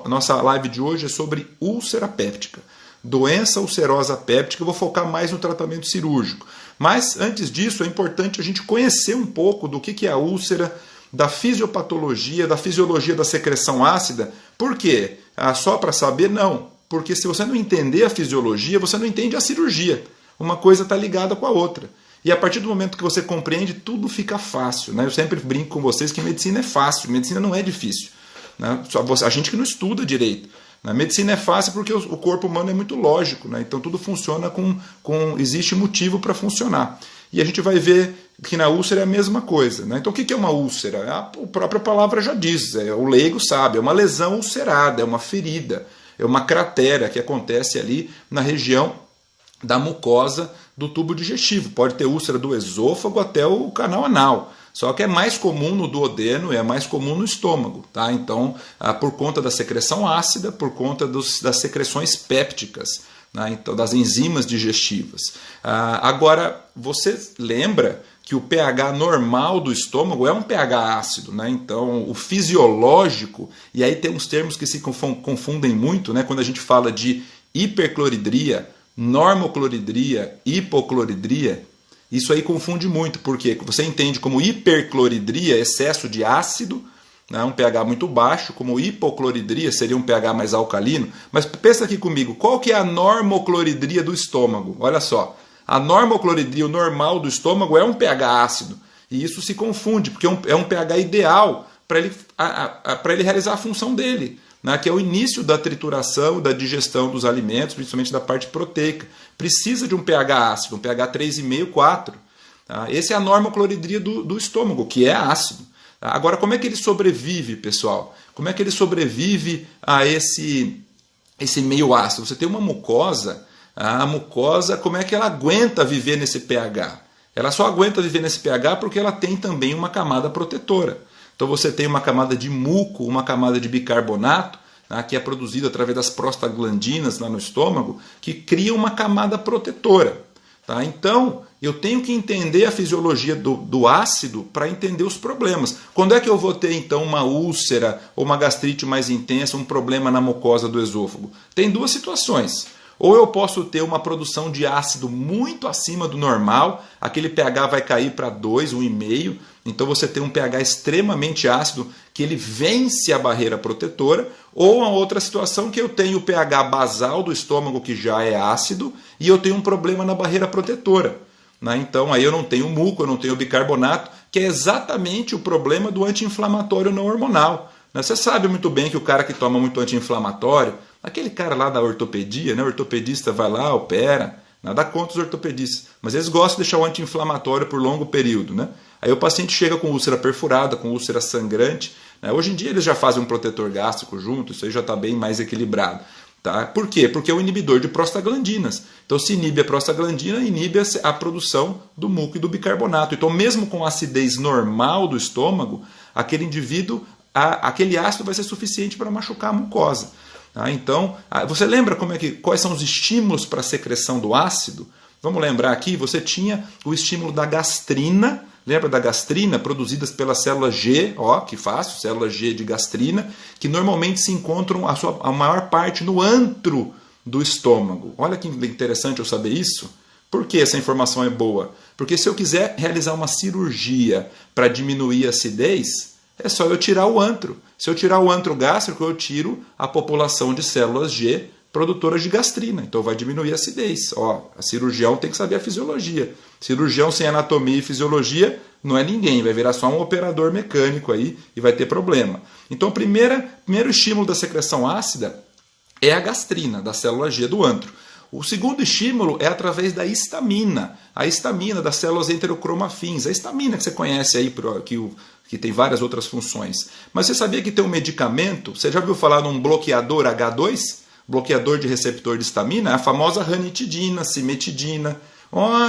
nossa live de hoje é sobre úlcera péptica. Doença ulcerosa péptica, eu vou focar mais no tratamento cirúrgico. Mas, antes disso, é importante a gente conhecer um pouco do que é a úlcera, da fisiopatologia, da fisiologia da secreção ácida. Por quê? Só para saber? Não. Porque se você não entender a fisiologia, você não entende a cirurgia. Uma coisa está ligada com a outra. E a partir do momento que você compreende, tudo fica fácil. Né? Eu sempre brinco com vocês que medicina é fácil, medicina não é difícil. Né? A gente que não estuda direito. A medicina é fácil porque o corpo humano é muito lógico, né? Então tudo funciona existe motivo para funcionar. E a gente vai ver que na úlcera é a mesma coisa. Né? Então o que é uma úlcera? A própria palavra já diz, o leigo sabe, é uma lesão ulcerada, é uma ferida, é uma cratera que acontece ali na região da mucosa do tubo digestivo. Pode ter úlcera do esôfago até o canal anal. Só que é mais comum no duodeno e é mais comum no estômago. Tá? Então, por conta da secreção ácida, por conta das secreções pépticas, né? Então, das enzimas digestivas. Agora, você lembra que o pH normal do estômago é um pH ácido. Né? Então, o fisiológico, e aí tem uns termos que se confundem muito, né? Quando a gente fala de hipercloridria, normocloridria, hipocloridria, isso aí confunde muito, porque você entende como hipercloridria, excesso de ácido, né, um pH muito baixo, como hipocloridria seria um pH mais alcalino. Mas pensa aqui comigo, qual que é a normocloridria do estômago? Olha só, a normocloridria, o normal do estômago é um pH ácido, e isso se confunde, porque é um pH ideal para ele realizar a função dele, né, que é o início da trituração, da digestão dos alimentos, principalmente da parte proteica. Precisa de um pH ácido, um pH 3,5, 4. Tá? Essa é a normocloridria do estômago, que é ácido. Tá? Agora, como é que ele sobrevive, pessoal? Como é que ele sobrevive a esse meio ácido? Você tem uma mucosa, a mucosa, como é que ela aguenta viver nesse pH? Ela só aguenta viver nesse pH porque ela tem também uma camada protetora. Então você tem uma camada de muco, uma camada de bicarbonato, né, que é produzida através das prostaglandinas lá no estômago, que cria uma camada protetora. Tá? Então, eu tenho que entender a fisiologia do ácido para entender os problemas. Quando é que eu vou ter, então, uma úlcera ou uma gastrite mais intensa, um problema na mucosa do esôfago? Tem duas situações. Ou eu posso ter uma produção de ácido muito acima do normal, aquele pH vai cair para 2, 1,5, então você tem um pH extremamente ácido que ele vence a barreira protetora, ou uma outra situação que eu tenho o pH basal do estômago que já é ácido e eu tenho um problema na barreira protetora. Né? Então aí eu não tenho muco, eu não tenho bicarbonato, que é exatamente o problema do anti-inflamatório não hormonal. Né? Você sabe muito bem que o cara que toma muito anti-inflamatório, aquele cara lá da ortopedia, né? O ortopedista vai lá, opera, nada contra os ortopedistas, mas eles gostam de deixar o anti-inflamatório por longo período. Né? Aí o paciente chega com úlcera perfurada, com úlcera sangrante. Né? Hoje em dia eles já fazem um protetor gástrico junto, isso aí já está bem mais equilibrado. Tá? Por quê? Porque é um inibidor de prostaglandinas. Então, se inibe a prostaglandina, inibe a produção do muco e do bicarbonato. Então, mesmo com a acidez normal do estômago, aquele indivíduo, aquele ácido vai ser suficiente para machucar a mucosa. Tá? Então, você lembra quais são os estímulos para a secreção do ácido? Vamos lembrar aqui, você tinha o estímulo da gastrina. Lembra da gastrina, produzidas pelas células G, ó, que fácil, células G de gastrina, que normalmente se encontram a maior parte no antro do estômago. Olha que interessante eu saber isso. Por que essa informação é boa? Porque se eu quiser realizar uma cirurgia para diminuir a acidez, é só eu tirar o antro. Se eu tirar o antro gástrico, eu tiro a população de células G produtoras de gastrina. Então vai diminuir a acidez. Ó, a cirurgião tem que saber a fisiologia. Cirurgião sem anatomia e fisiologia não é ninguém, vai virar só um operador mecânico aí e vai ter problema. Então o primeiro estímulo da secreção ácida é a gastrina, da célula G do antro. O segundo estímulo é através da histamina, a histamina das células enterocromafins, a histamina que você conhece aí, que tem várias outras funções. Mas você sabia que tem um medicamento, você já ouviu falar num bloqueador H2? Bloqueador de receptor de histamina? A famosa ranitidina, cimetidina.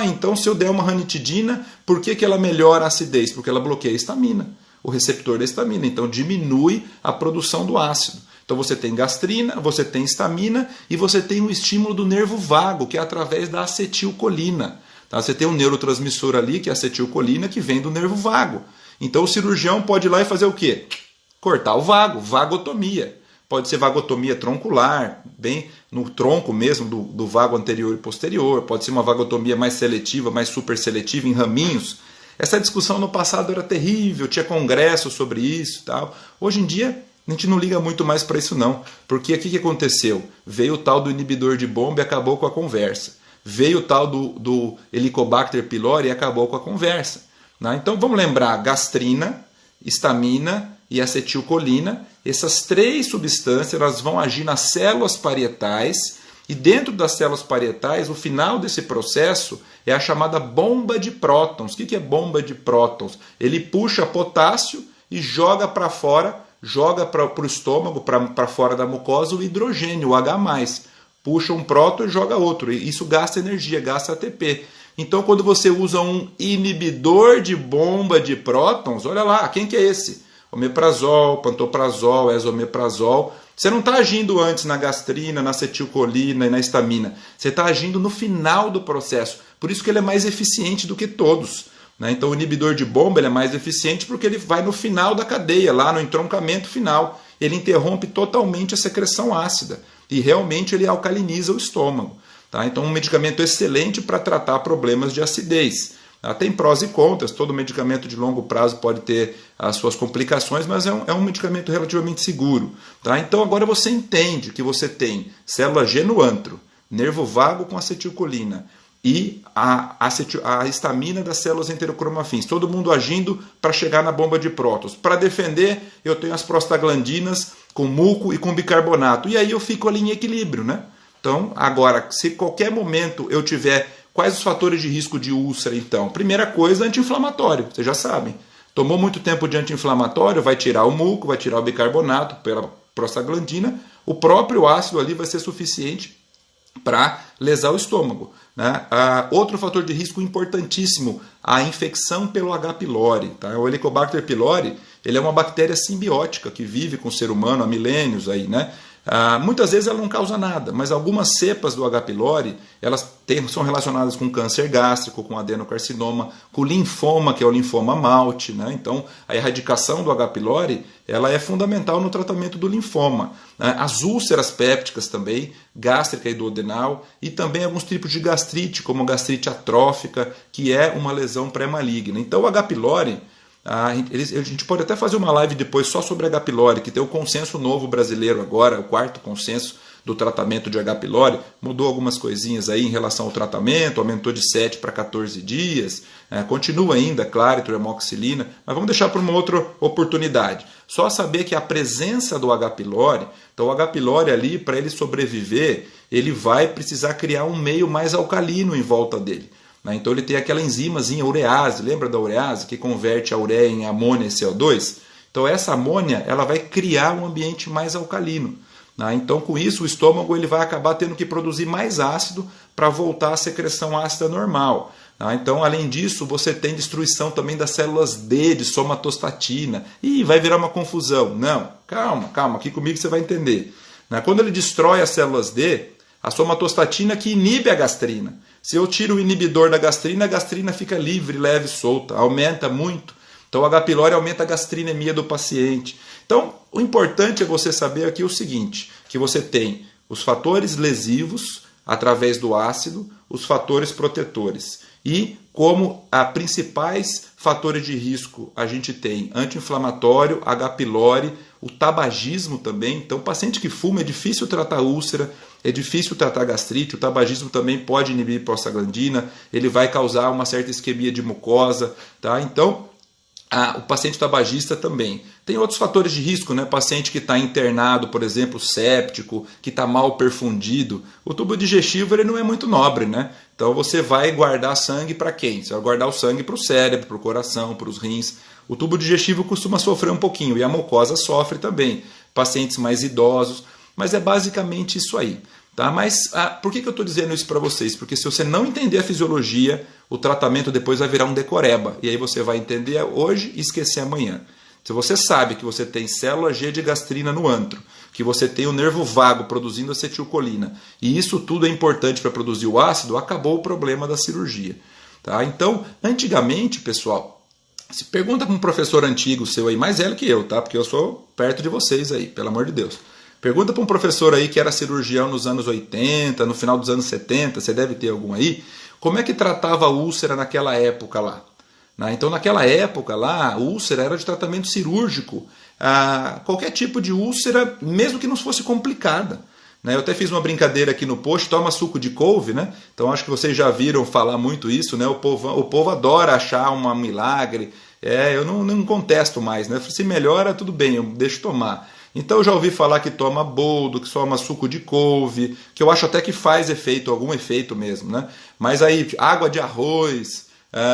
Então se eu der uma ranitidina, por que ela melhora a acidez? Porque ela bloqueia a histamina, o receptor da histamina. Então diminui a produção do ácido. Então você tem gastrina, você tem histamina e você tem o estímulo do nervo vago, que é através da acetilcolina. Tá? Você tem um neurotransmissor ali, que é a acetilcolina, que vem do nervo vago. Então o cirurgião pode ir lá e fazer o quê? Cortar o vago, vagotomia. pode ser vagotomia troncular, bem no tronco mesmo do vago anterior e posterior, pode ser uma vagotomia mais seletiva, mais super seletiva em raminhos. Essa discussão no passado era terrível, tinha congresso sobre isso e tal. Hoje em dia a gente não liga muito mais para isso não, porque o que aconteceu? Veio o tal do inibidor de bomba e acabou com a conversa. Veio o tal do Helicobacter pylori e acabou com a conversa. Né? Então vamos lembrar, gastrina, histamina e acetilcolina, essas três substâncias elas vão agir nas células parietais e dentro das células parietais, o final desse processo é a chamada bomba de prótons. O que é bomba de prótons? Ele puxa potássio e joga para fora, joga para o estômago, para fora da mucosa, o hidrogênio, o H+. Puxa um próton e joga outro. Isso gasta energia, gasta ATP. Então, quando você usa um inibidor de bomba de prótons, olha lá, quem que é esse? Omeprazol, pantoprazol, esomeprazol. Você não está agindo antes na gastrina, na acetilcolina e na histamina. Você está agindo no final do processo. Por isso que ele é mais eficiente do que todos. Né? Então, o inibidor de bomba ele é mais eficiente porque ele vai no final da cadeia, lá no entroncamento final. Ele interrompe totalmente a secreção ácida. E realmente ele alcaliniza o estômago. Tá? Então, um medicamento excelente para tratar problemas de acidez. Tem prós e contras, todo medicamento de longo prazo pode ter as suas complicações, mas é um medicamento relativamente seguro. Tá? Então agora você entende que você tem célula G no antro, nervo vago com acetilcolina e a histamina das células enterocromafins, todo mundo agindo para chegar na bomba de prótons. Para defender, eu tenho as prostaglandinas com muco e com bicarbonato, e aí eu fico ali em equilíbrio. Né? Então agora, se qualquer momento eu tiver... Quais os fatores de risco de úlcera, então? Primeira coisa, anti-inflamatório, vocês já sabem. Tomou muito tempo de anti-inflamatório, vai tirar o muco, vai tirar o bicarbonato pela prostaglandina, o próprio ácido ali vai ser suficiente para lesar o estômago. Né? Outro fator de risco importantíssimo, a infecção pelo H. pylori. Tá? O Helicobacter pylori ele é uma bactéria simbiótica que vive com o ser humano há milênios. Aí, né? Muitas vezes ela não causa nada, mas algumas cepas do H. pylori elas são relacionadas com câncer gástrico, com adenocarcinoma, com linfoma, que é o linfoma Malte. Né? Então, a erradicação do H. pylori ela é fundamental no tratamento do linfoma. Né? As úlceras pépticas também, gástrica e duodenal, e também alguns tipos de gastrite, como gastrite atrófica, que é uma lesão pré-maligna. Então, o H. pylori... A gente pode até fazer uma live depois só sobre H. pylori, que tem o consenso novo brasileiro agora, o 4º consenso do tratamento de H. pylori, mudou algumas coisinhas aí em relação ao tratamento, aumentou de 7 para 14 dias, continua ainda, claro, amoxicilina, mas vamos deixar para uma outra oportunidade. Só saber que a presença do H. pylori, então o H. pylori ali, para ele sobreviver, ele vai precisar criar um meio mais alcalino em volta dele. Então ele tem aquela enzimazinha urease, lembra da urease, que converte a ureia em amônia e CO2? Então essa amônia ela vai criar um ambiente mais alcalino. Então com isso o estômago ele vai acabar tendo que produzir mais ácido para voltar à secreção ácida normal. Então além disso você tem destruição também das células D de somatostatina. E vai virar uma confusão. Não, calma, aqui comigo você vai entender. Quando ele destrói as células D, a somatostatina que inibe a gastrina. Se eu tiro o inibidor da gastrina, a gastrina fica livre, leve e solta, aumenta muito. Então o H. pylori aumenta a gastrinemia do paciente. Então o importante é você saber aqui o seguinte, que você tem os fatores lesivos através do ácido, os fatores protetores. E como principais fatores de risco a gente tem anti-inflamatório, H. pylori, o tabagismo também. Então, paciente que fuma é difícil tratar úlcera, é difícil tratar gastrite, o tabagismo também pode inibir prostaglandina, ele vai causar uma certa isquemia de mucosa. Tá? Então, o paciente tabagista também. Tem outros fatores de risco, né? Paciente que está internado, por exemplo, séptico, que está mal perfundido. O tubo digestivo ele não é muito nobre, né? Então você vai guardar sangue para quem? Você vai guardar o sangue para o cérebro, para o coração, para os rins. O tubo digestivo costuma sofrer um pouquinho e a mucosa sofre também. Pacientes mais idosos, mas é basicamente isso aí. Tá? Mas por que eu estou dizendo isso para vocês? Porque se você não entender a fisiologia, o tratamento depois vai virar um decoreba. E aí você vai entender hoje e esquecer amanhã. Se você sabe que você tem célula G de gastrina no antro, que você tem o nervo vago produzindo acetilcolina, e isso tudo é importante para produzir o ácido, acabou o problema da cirurgia. Tá? Então, antigamente, pessoal, se pergunta para um professor antigo seu aí, mais velho que eu, tá? Porque eu sou perto de vocês aí, pelo amor de Deus. Pergunta para um professor aí que era cirurgião nos anos 80, no final dos anos 70, você deve ter algum aí, como é que tratava a úlcera naquela época lá? Então, naquela época lá, a úlcera era de tratamento cirúrgico. Qualquer tipo de úlcera, mesmo que não fosse complicada. Eu até fiz uma brincadeira aqui no post, toma suco de couve, né? Então acho que vocês já viram falar muito isso, né? O povo adora achar um milagre. Eu não contesto mais, né? Se melhora, tudo bem, eu deixo tomar. Então eu já ouvi falar que toma boldo, que toma suco de couve, que eu acho até que faz efeito, algum efeito mesmo, né? Mas aí, água de arroz,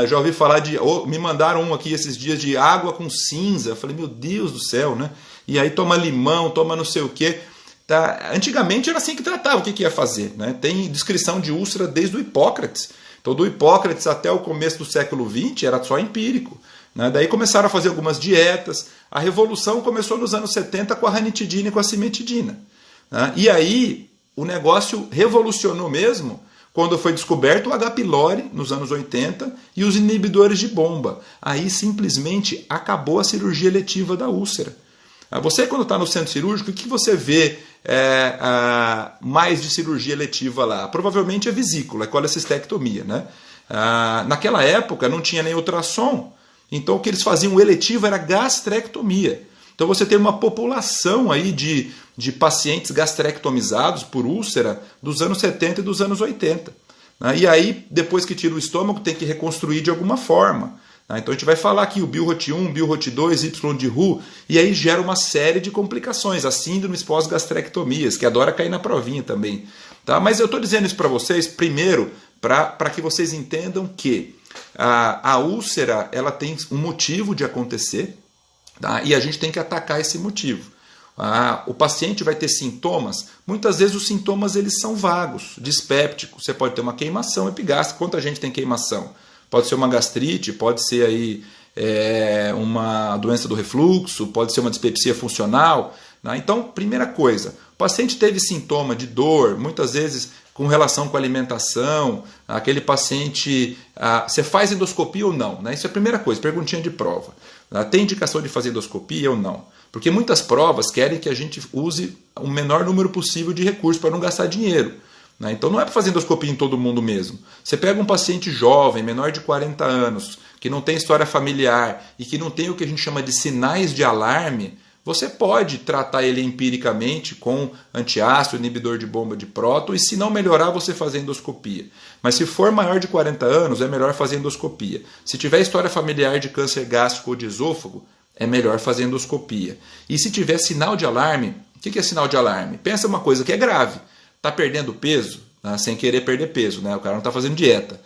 já ouvi falar de... me mandaram um aqui esses dias de água com cinza. Eu falei, meu Deus do céu, né? E aí toma limão, toma não sei o quê. Tá? Antigamente era assim que tratava, o que ia fazer, né? Tem descrição de úlcera desde o Hipócrates. Então, do Hipócrates até o começo do século XX era só empírico. Daí começaram a fazer algumas dietas. A revolução começou nos anos 70 com a ranitidina e com a cimetidina. E aí o negócio revolucionou mesmo quando foi descoberto o H. pylori nos anos 80 e os inibidores de bomba. Aí simplesmente acabou a cirurgia eletiva da úlcera. Você, quando está no centro cirúrgico, o que você vê mais de cirurgia eletiva lá? Provavelmente é vesícula, é colecistectomia, né? Naquela época não tinha nem ultrassom, então o que eles faziam eletivo era gastrectomia. Então você tem uma população aí de pacientes gastrectomizados por úlcera dos anos 70 e dos anos 80. E aí, depois que tira o estômago, tem que reconstruir de alguma forma. Então a gente vai falar aqui o BILROT1, BILROT2, Y de Roux, e aí gera uma série de complicações, as síndromes pós-gastrectomias, que adora cair na provinha também. Mas eu estou dizendo isso para vocês, primeiro, para que vocês entendam que a úlcera ela tem um motivo de acontecer, e a gente tem que atacar esse motivo. O paciente vai ter sintomas, muitas vezes os sintomas eles são vagos, dispépticos. Você pode ter uma queimação epigástrica. Quanta gente tem queimação? Pode ser uma gastrite, pode ser aí, uma doença do refluxo, pode ser uma dispepsia funcional. Então, primeira coisa, o paciente teve sintoma de dor, muitas vezes com relação com a alimentação, aquele paciente, você faz endoscopia ou não? Isso é a primeira coisa, perguntinha de prova. Tem indicação de fazer endoscopia ou não? Porque muitas provas querem que a gente use o menor número possível de recursos para não gastar dinheiro. Então não é para fazer endoscopia em todo mundo mesmo. Você pega um paciente jovem, menor de 40 anos, que não tem história familiar e que não tem o que a gente chama de sinais de alarme, você pode tratar ele empiricamente com antiácido, inibidor de bomba de próton, e se não melhorar, você fazer endoscopia. Mas se for maior de 40 anos, é melhor fazer endoscopia. Se tiver história familiar de câncer gástrico ou de esôfago, é melhor fazer endoscopia. E se tiver sinal de alarme, o que é sinal de alarme? Pensa uma coisa que é grave. Está perdendo peso, sem querer perder peso, o cara não está fazendo dieta.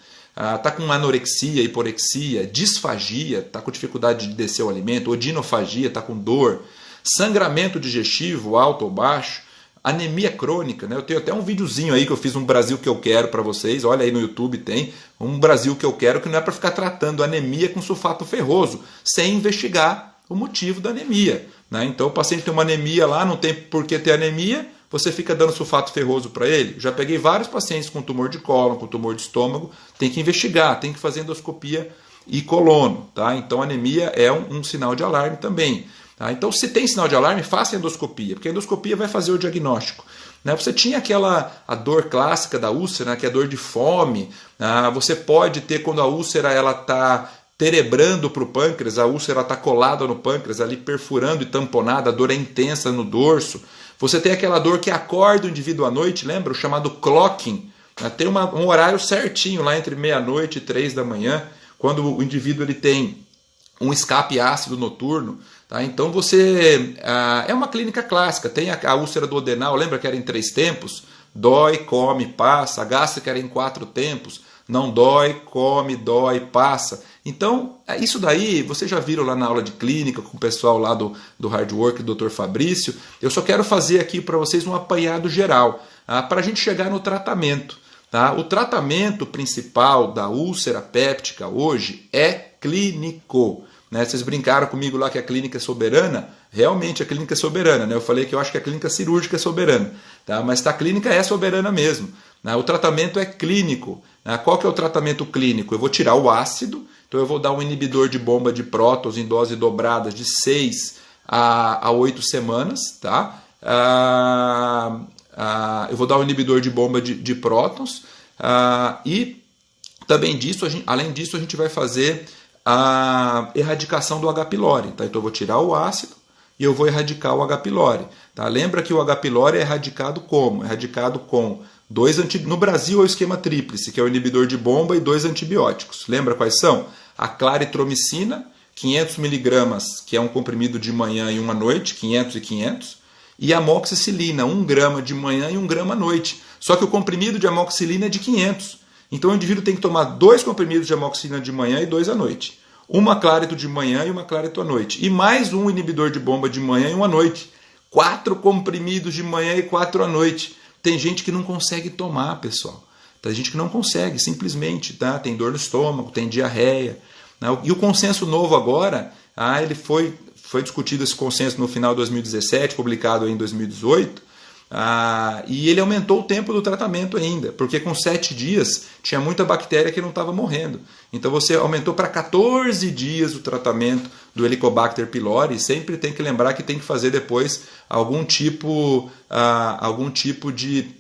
Está com anorexia, hiporexia, disfagia, está com dificuldade de descer o alimento, odinofagia, está com dor, sangramento digestivo alto ou baixo, anemia crônica. Eu tenho até um videozinho aí que eu fiz, um Brasil que eu quero para vocês, olha aí no YouTube tem, um Brasil que eu quero, que não é para ficar tratando anemia com sulfato ferroso, sem investigar o motivo da anemia. Então o paciente tem uma anemia lá, não tem por que ter anemia, você fica dando sulfato ferroso para ele. Já peguei vários pacientes com tumor de cólon, com tumor de estômago, tem que investigar, tem que fazer endoscopia e colono. Então anemia é um sinal de alarme também. Então se tem sinal de alarme, faça endoscopia, porque a endoscopia vai fazer o diagnóstico. Você tinha a dor clássica da úlcera, que é a dor de fome. Você pode ter quando a úlcera está terebrando para o pâncreas, a úlcera está colada no pâncreas, ali perfurando e tamponada, a dor é intensa no dorso. Você tem aquela dor que acorda o indivíduo à noite, lembra? O chamado clocking. Tem um horário certinho lá entre meia-noite e 3 da manhã, quando o indivíduo ele tem um escape ácido noturno. Então você... é uma clínica clássica. Tem a úlcera do duodenal, lembra que era em 3 tempos? Dói, come, passa. A gástrica era em 4 tempos. Não dói, come, dói, passa. Então, isso daí, vocês já viram lá na aula de clínica com o pessoal lá do Hard Work, do Dr. Fabrício. Eu só quero fazer aqui para vocês um apanhado geral, para a gente chegar no tratamento. O tratamento principal da úlcera péptica hoje é clínico. Vocês brincaram comigo lá que a clínica é soberana? Realmente a clínica é soberana. Eu falei que eu acho que a clínica cirúrgica é soberana. Mas a clínica é soberana mesmo. O tratamento é clínico. Qual que é o tratamento clínico? Eu vou tirar o ácido, então eu vou dar um inibidor de bomba de prótons em dose dobrada de 6 a 8 semanas. eu vou dar um inibidor de bomba de prótons, e também disso, além disso, a gente vai fazer a erradicação do H. pylori. Tá? Então eu vou tirar o ácido e eu vou erradicar o H. pylori. Tá? Lembra que o H. pylori é erradicado como? Erradicado com no Brasil é o esquema tríplice, que é o inibidor de bomba e 2 antibióticos. Lembra quais são? A claritromicina, 500 mg, que é um comprimido de manhã e um à noite, 500 e 500, e a amoxicilina, 1 grama de manhã e 1 grama à noite. Só que o comprimido de amoxicilina é de 500. Então o indivíduo tem que tomar 2 comprimidos de amoxicilina de manhã e 2 à noite. Uma clarito de manhã e uma clarito à noite. E mais um inibidor de bomba de manhã e um à noite. 4 comprimidos de manhã e 4 à noite. Tem gente que não consegue tomar, pessoal. Tem gente que não consegue, simplesmente. Tá? Tem dor no estômago, tem diarreia. E o consenso novo agora, ele foi discutido esse consenso no final de 2017, publicado em 2018, e ele aumentou o tempo do tratamento ainda, porque com 7 dias tinha muita bactéria que não estava morrendo. Então você aumentou para 14 dias o tratamento do Helicobacter pylori, e sempre tem que lembrar que tem que fazer depois algum tipo de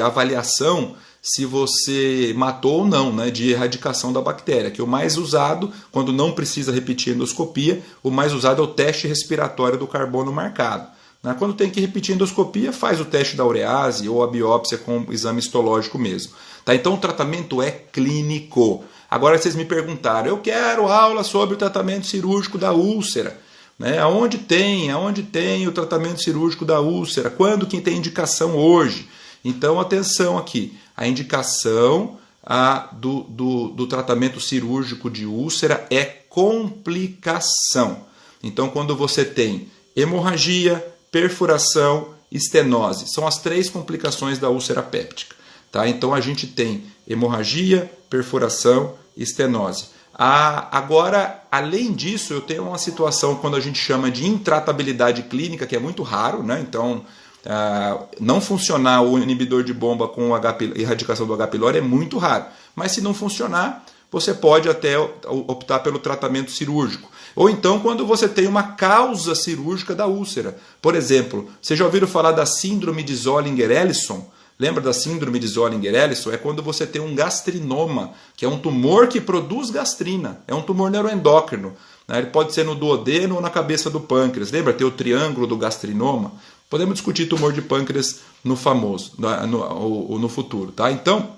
avaliação se você matou ou não, né, de erradicação da bactéria, que o mais usado, quando não precisa repetir a endoscopia, o mais usado é o teste respiratório do carbono marcado. Quando tem que repetir a endoscopia, faz o teste da urease ou a biópsia com o exame histológico mesmo. Tá? Então o tratamento é clínico. Agora vocês me perguntaram, eu quero aula sobre o tratamento cirúrgico da úlcera. Né? Aonde tem o tratamento cirúrgico da úlcera? Quando que tem indicação hoje? Então atenção aqui, a indicação do tratamento cirúrgico de úlcera é complicação. Então quando você tem hemorragia, perfuração, estenose. São as 3 complicações da úlcera péptica. Tá? Então a gente tem hemorragia, perfuração e estenose. Agora, além disso, eu tenho uma situação quando a gente chama de intratabilidade clínica, que é muito raro. Né? Então, não funcionar o inibidor de bomba com erradicação do H. pylori é muito raro. Mas se não funcionar, você pode até optar pelo tratamento cirúrgico. Ou então quando você tem uma causa cirúrgica da úlcera. Por exemplo, vocês já ouviram falar da síndrome de Zollinger-Ellison? Lembra da síndrome de Zollinger-Ellison? É quando você tem um gastrinoma, que é um tumor que produz gastrina. É um tumor neuroendócrino. Ele pode ser no duodeno ou na cabeça do pâncreas. Lembra? Tem o triângulo do gastrinoma. Podemos discutir tumor de pâncreas no futuro. Tá? Então,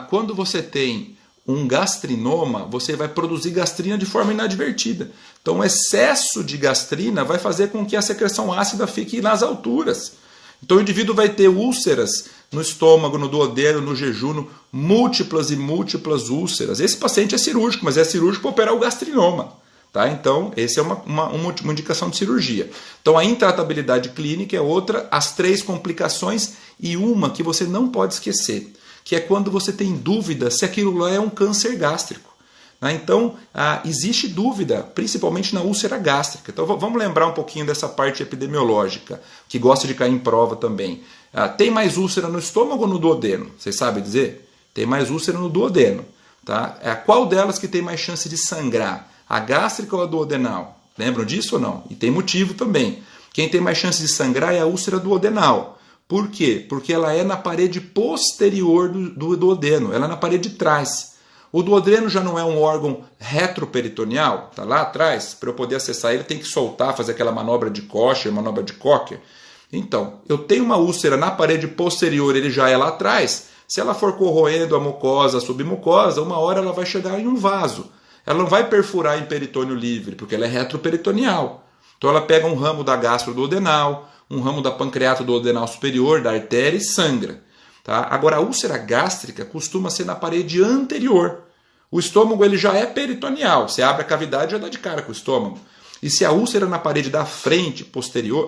quando você tem um gastrinoma, você vai produzir gastrina de forma inadvertida. Então, o excesso de gastrina vai fazer com que a secreção ácida fique nas alturas. Então, o indivíduo vai ter úlceras no estômago, no duodeno, no jejum, múltiplas e múltiplas úlceras. Esse paciente é cirúrgico, mas é cirúrgico para operar o gastrinoma. Tá? Então, essa é uma indicação de cirurgia. Então, a intratabilidade clínica é outra, as 3 complicações e uma que você não pode esquecer, que é quando você tem dúvida se aquilo lá é um câncer gástrico. Então, existe dúvida, principalmente na úlcera gástrica. Então, vamos lembrar um pouquinho dessa parte epidemiológica, que gosta de cair em prova também. Tem mais úlcera no estômago ou no duodeno? Vocês sabem dizer? Tem mais úlcera no duodeno. Tá? Qual delas que tem mais chance de sangrar? A gástrica ou a duodenal? Lembram disso ou não? E tem motivo também. Quem tem mais chance de sangrar é a úlcera duodenal. Por quê? Porque ela é na parede posterior do duodeno, ela é na parede de trás. O duodeno já não é um órgão retroperitoneal, está lá atrás, para eu poder acessar ele tem que soltar, fazer aquela manobra de Kocher, manobra de Cocker. Então, eu tenho uma úlcera na parede posterior, ele já é lá atrás, se ela for corroendo a mucosa, a submucosa, uma hora ela vai chegar em um vaso. Ela não vai perfurar em peritônio livre, porque ela é retroperitoneal. Então ela pega um ramo da gastroduodenal, um ramo da pancreato duodenal superior, da artéria e sangra. Tá? Agora, a úlcera gástrica costuma ser na parede anterior. O estômago ele já é peritoneal. Você abre a cavidade e já dá de cara com o estômago. E se a úlcera na parede da frente,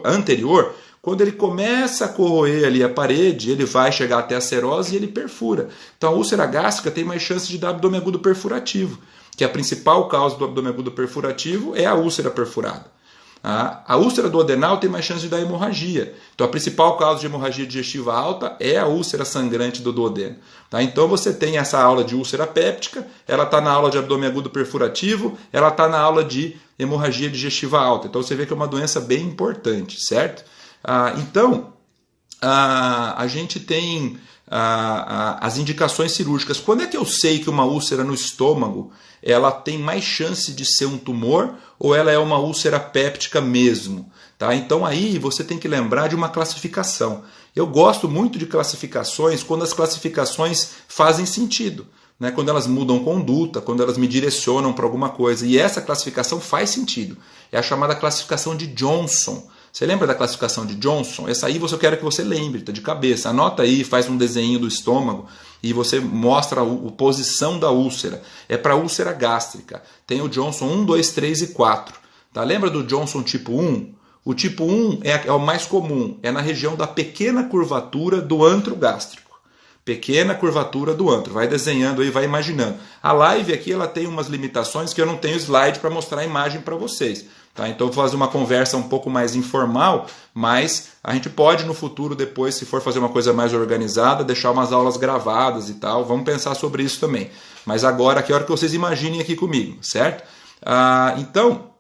anterior, quando ele começa a corroer ali a parede, ele vai chegar até a serose e ele perfura. Então a úlcera gástrica tem mais chance de dar abdômen agudo perfurativo, que a principal causa do abdômen agudo perfurativo é a úlcera perfurada. A úlcera duodenal tem mais chance de dar hemorragia. Então a principal causa de hemorragia digestiva alta é a úlcera sangrante do duodeno. Tá? Então você tem essa aula de úlcera péptica, ela está na aula de abdômen agudo perfurativo, ela está na aula de hemorragia digestiva alta. Então você vê que é uma doença bem importante, certo? Então a gente tem as indicações cirúrgicas. Quando é que eu sei que uma úlcera no estômago ela tem mais chance de ser um tumor ou ela é uma úlcera péptica mesmo? Tá? Então aí você tem que lembrar de uma classificação. Eu gosto muito de classificações quando as classificações fazem sentido, né? Quando elas mudam conduta, quando elas me direcionam para alguma coisa. E essa classificação faz sentido. É a chamada classificação de Johnson. Você lembra da classificação de Johnson? Essa aí eu quero que você lembre, tá de cabeça. Anota aí, faz um desenho do estômago e você mostra a posição da úlcera. É para úlcera gástrica. Tem o Johnson 1, 2, 3 e 4. Tá? Lembra do Johnson tipo 1? O tipo 1 é o mais comum. É na região da pequena curvatura do antro gástrico. Pequena curvatura do antro. Vai desenhando aí, vai imaginando. A live aqui ela tem umas limitações que eu não tenho slide para mostrar a imagem para vocês. Tá? Então eu vou fazer uma conversa um pouco mais informal, mas a gente pode no futuro, depois, se for fazer uma coisa mais organizada, deixar umas aulas gravadas e tal. Vamos pensar sobre isso também. Mas agora, que hora que vocês imaginem aqui comigo, certo? Então,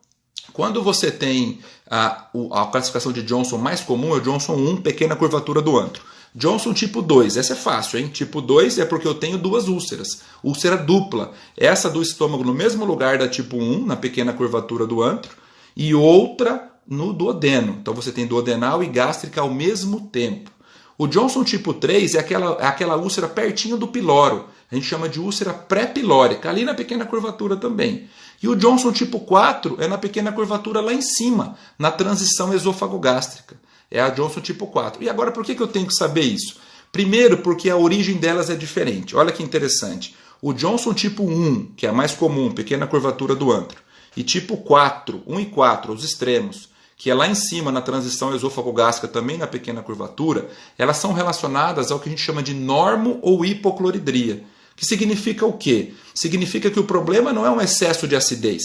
quando você tem a classificação de Johnson mais comum, é o Johnson 1, pequena curvatura do antro. Johnson tipo 2, essa é fácil, hein? Tipo 2 é porque eu tenho duas úlceras. Úlcera dupla, essa do estômago no mesmo lugar da tipo 1, na pequena curvatura do antro, e outra no duodeno. Então você tem duodenal e gástrica ao mesmo tempo. O Johnson tipo 3 é aquela úlcera pertinho do piloro. A gente chama de úlcera pré-pilórica, ali na pequena curvatura também. E o Johnson tipo 4 é na pequena curvatura lá em cima, na transição esôfago-gástrica. É a Johnson tipo 4. E agora por que eu tenho que saber isso? Primeiro porque a origem delas é diferente. Olha que interessante. O Johnson tipo 1, que é a mais comum, pequena curvatura do antro, e tipo 4, 1 e 4, os extremos, que é lá em cima na transição esôfago-gástrica, também na pequena curvatura, elas são relacionadas ao que a gente chama de normo ou hipocloridria. Que significa o quê? Significa que o problema não é um excesso de acidez.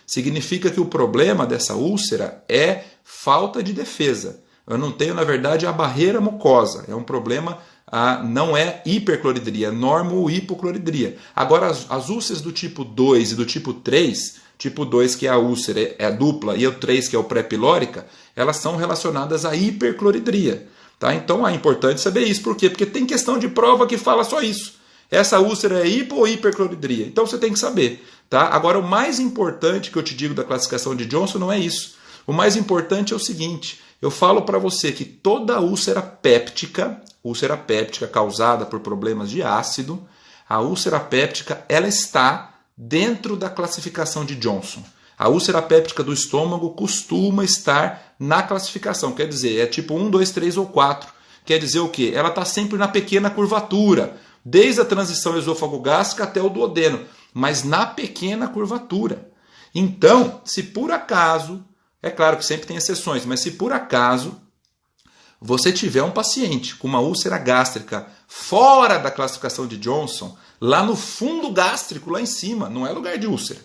Significa que o problema dessa úlcera é falta de defesa. Eu não tenho, na verdade, a barreira mucosa. É um problema, não é hipercloridria, é normo ou hipocloridria. Agora, as úlceras do tipo 2 e do tipo 3, tipo 2 que é a úlcera é a dupla e o 3 que é o pré-pilórica, elas são relacionadas à hipercloridria. Tá? Então é importante saber isso. Por quê? Porque tem questão de prova que fala só isso. Essa úlcera é hipo ou hipercloridria? Então você tem que saber. Tá? Agora, o mais importante que eu te digo da classificação de Johnson não é isso. O mais importante é o seguinte: eu falo para você que toda úlcera péptica causada por problemas de ácido, a úlcera péptica ela está dentro da classificação de Johnson. A úlcera péptica do estômago costuma estar na classificação, quer dizer, é tipo 1, 2, 3 ou 4. Quer dizer o quê? Ela está sempre na pequena curvatura, desde a transição esôfago-gástrica até o duodeno, mas na pequena curvatura. Então, se por acaso, é claro que sempre tem exceções, mas se por acaso você tiver um paciente com uma úlcera gástrica fora da classificação de Johnson, lá no fundo gástrico, lá em cima, não é lugar de úlcera,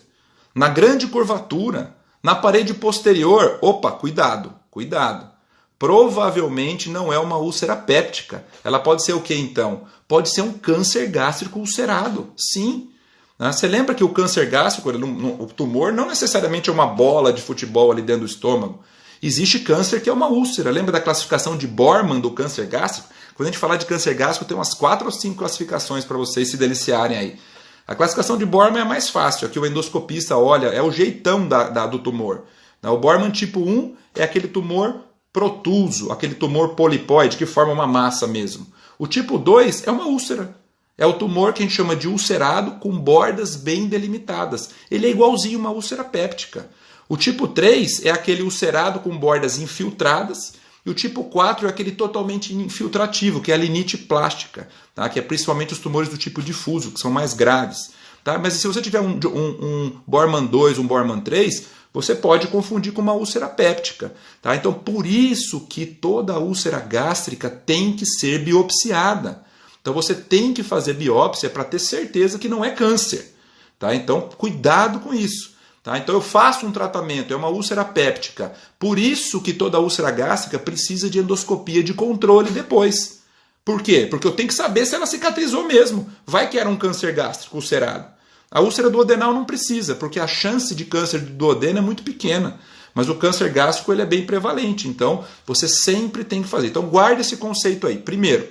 na grande curvatura, na parede posterior, opa, cuidado, cuidado. Provavelmente não é uma úlcera péptica. Ela pode ser o que então? Pode ser um câncer gástrico ulcerado, sim. Você lembra que o câncer gástrico, o tumor, não necessariamente é uma bola de futebol ali dentro do estômago. Existe câncer que é uma úlcera. Lembra da classificação de Borman do câncer gástrico? Quando a gente falar de câncer gástrico, tem umas 4 ou 5 classificações para vocês se deliciarem aí. A classificação de Borman é a mais fácil. Aqui o endoscopista olha, é o jeitão do tumor. O Borman tipo 1 é aquele tumor protuso, aquele tumor polipóide que forma uma massa mesmo. O tipo 2 é uma úlcera. É o tumor que a gente chama de ulcerado com bordas bem delimitadas. Ele é igualzinho uma úlcera péptica. O tipo 3 é aquele ulcerado com bordas infiltradas. E o tipo 4 é aquele totalmente infiltrativo, que é a linite plástica, tá? Que é principalmente os tumores do tipo difuso, que são mais graves. Tá? Mas se você tiver um Borman 2, um Borman 3, você pode confundir com uma úlcera péptica. Tá? Então, por isso que toda úlcera gástrica tem que ser biopsiada. Então, você tem que fazer biópsia para ter certeza que não é câncer. Tá? Então, cuidado com isso. Tá? Então eu faço um tratamento, é uma úlcera péptica. Por isso que toda úlcera gástrica precisa de endoscopia de controle depois. Por quê? Porque eu tenho que saber se ela cicatrizou mesmo. Vai que era um câncer gástrico ulcerado. A úlcera duodenal não precisa, porque a chance de câncer de duodeno é muito pequena. Mas o câncer gástrico ele é bem prevalente, então você sempre tem que fazer. Então guarde esse conceito aí. Primeiro,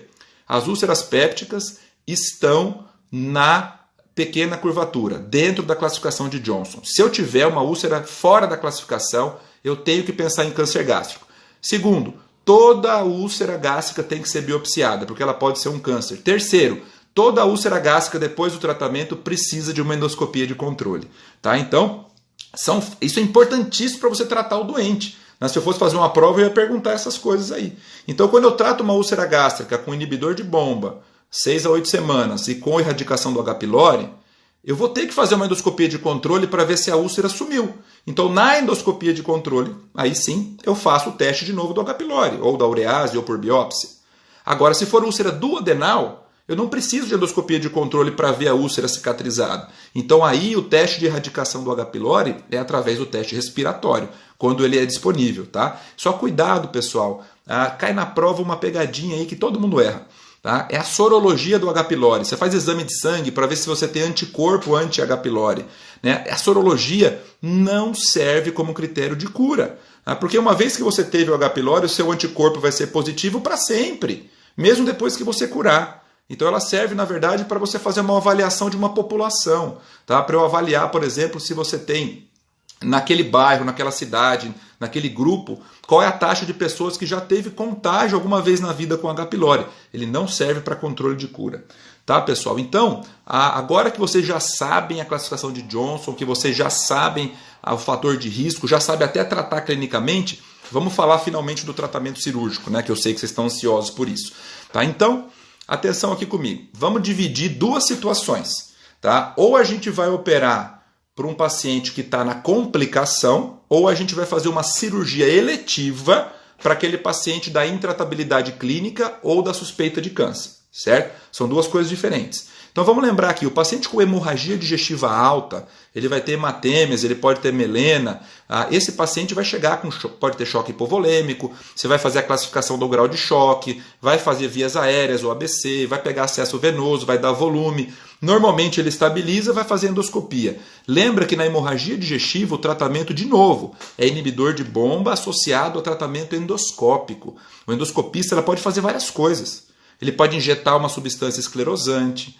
as úlceras pépticas estão na pequena curvatura, dentro da classificação de Johnson. Se eu tiver uma úlcera fora da classificação, eu tenho que pensar em câncer gástrico. Segundo, toda úlcera gástrica tem que ser biopsiada, porque ela pode ser um câncer. Terceiro, toda úlcera gástrica depois do tratamento precisa de uma endoscopia de controle. Tá? Então, isso é importantíssimo para você tratar o doente. Se eu fosse fazer uma prova, eu ia perguntar essas coisas aí. Então, quando eu trato uma úlcera gástrica com inibidor de bomba, 6 a 8 semanas, e com erradicação do H. pylori, eu vou ter que fazer uma endoscopia de controle para ver se a úlcera sumiu. Então, na endoscopia de controle, aí sim, eu faço o teste de novo do H. pylori, ou da urease, ou por biópsia. Agora, se for úlcera duodenal, eu não preciso de endoscopia de controle para ver a úlcera cicatrizada. Então, aí o teste de erradicação do H. pylori é através do teste respiratório, quando ele é disponível. Tá? Só cuidado, pessoal. Cai na prova uma pegadinha aí que todo mundo erra. Tá? É a sorologia do H. pylori. Você faz exame de sangue para ver se você tem anticorpo anti-H. pylori. Né? A sorologia não serve como critério de cura. Tá? Porque uma vez que você teve o H. pylori, o seu anticorpo vai ser positivo para sempre, mesmo depois que você curar. Então ela serve, na verdade, para você fazer uma avaliação de uma população. Tá? Para eu avaliar, por exemplo, se você tem naquele bairro, naquela cidade, naquele grupo, qual é a taxa de pessoas que já teve contágio alguma vez na vida com H. pylori. Ele não serve para controle de cura. Tá, pessoal? Então, agora que vocês já sabem a classificação de Johnson, que vocês já sabem o fator de risco, já sabem até tratar clinicamente, vamos falar finalmente do tratamento cirúrgico, né? Que eu sei que vocês estão ansiosos por isso. Tá? Então, atenção aqui comigo. Vamos dividir duas situações. Tá? Ou a gente vai operar para um paciente que está na complicação, ou a gente vai fazer uma cirurgia eletiva para aquele paciente da intratabilidade clínica ou da suspeita de câncer, certo? São duas coisas diferentes. Então vamos lembrar aqui, o paciente com hemorragia digestiva alta, ele vai ter hematêmese, ele pode ter melena, esse paciente vai chegar com pode ter choque hipovolêmico, você vai fazer a classificação do grau de choque, vai fazer vias aéreas ou ABC, vai pegar acesso venoso, vai dar volume, normalmente ele estabiliza, vai fazer endoscopia. Lembra que na hemorragia digestiva o tratamento, de novo, é inibidor de bomba associado ao tratamento endoscópico. O endoscopista ela pode fazer várias coisas. Ele pode injetar uma substância esclerosante,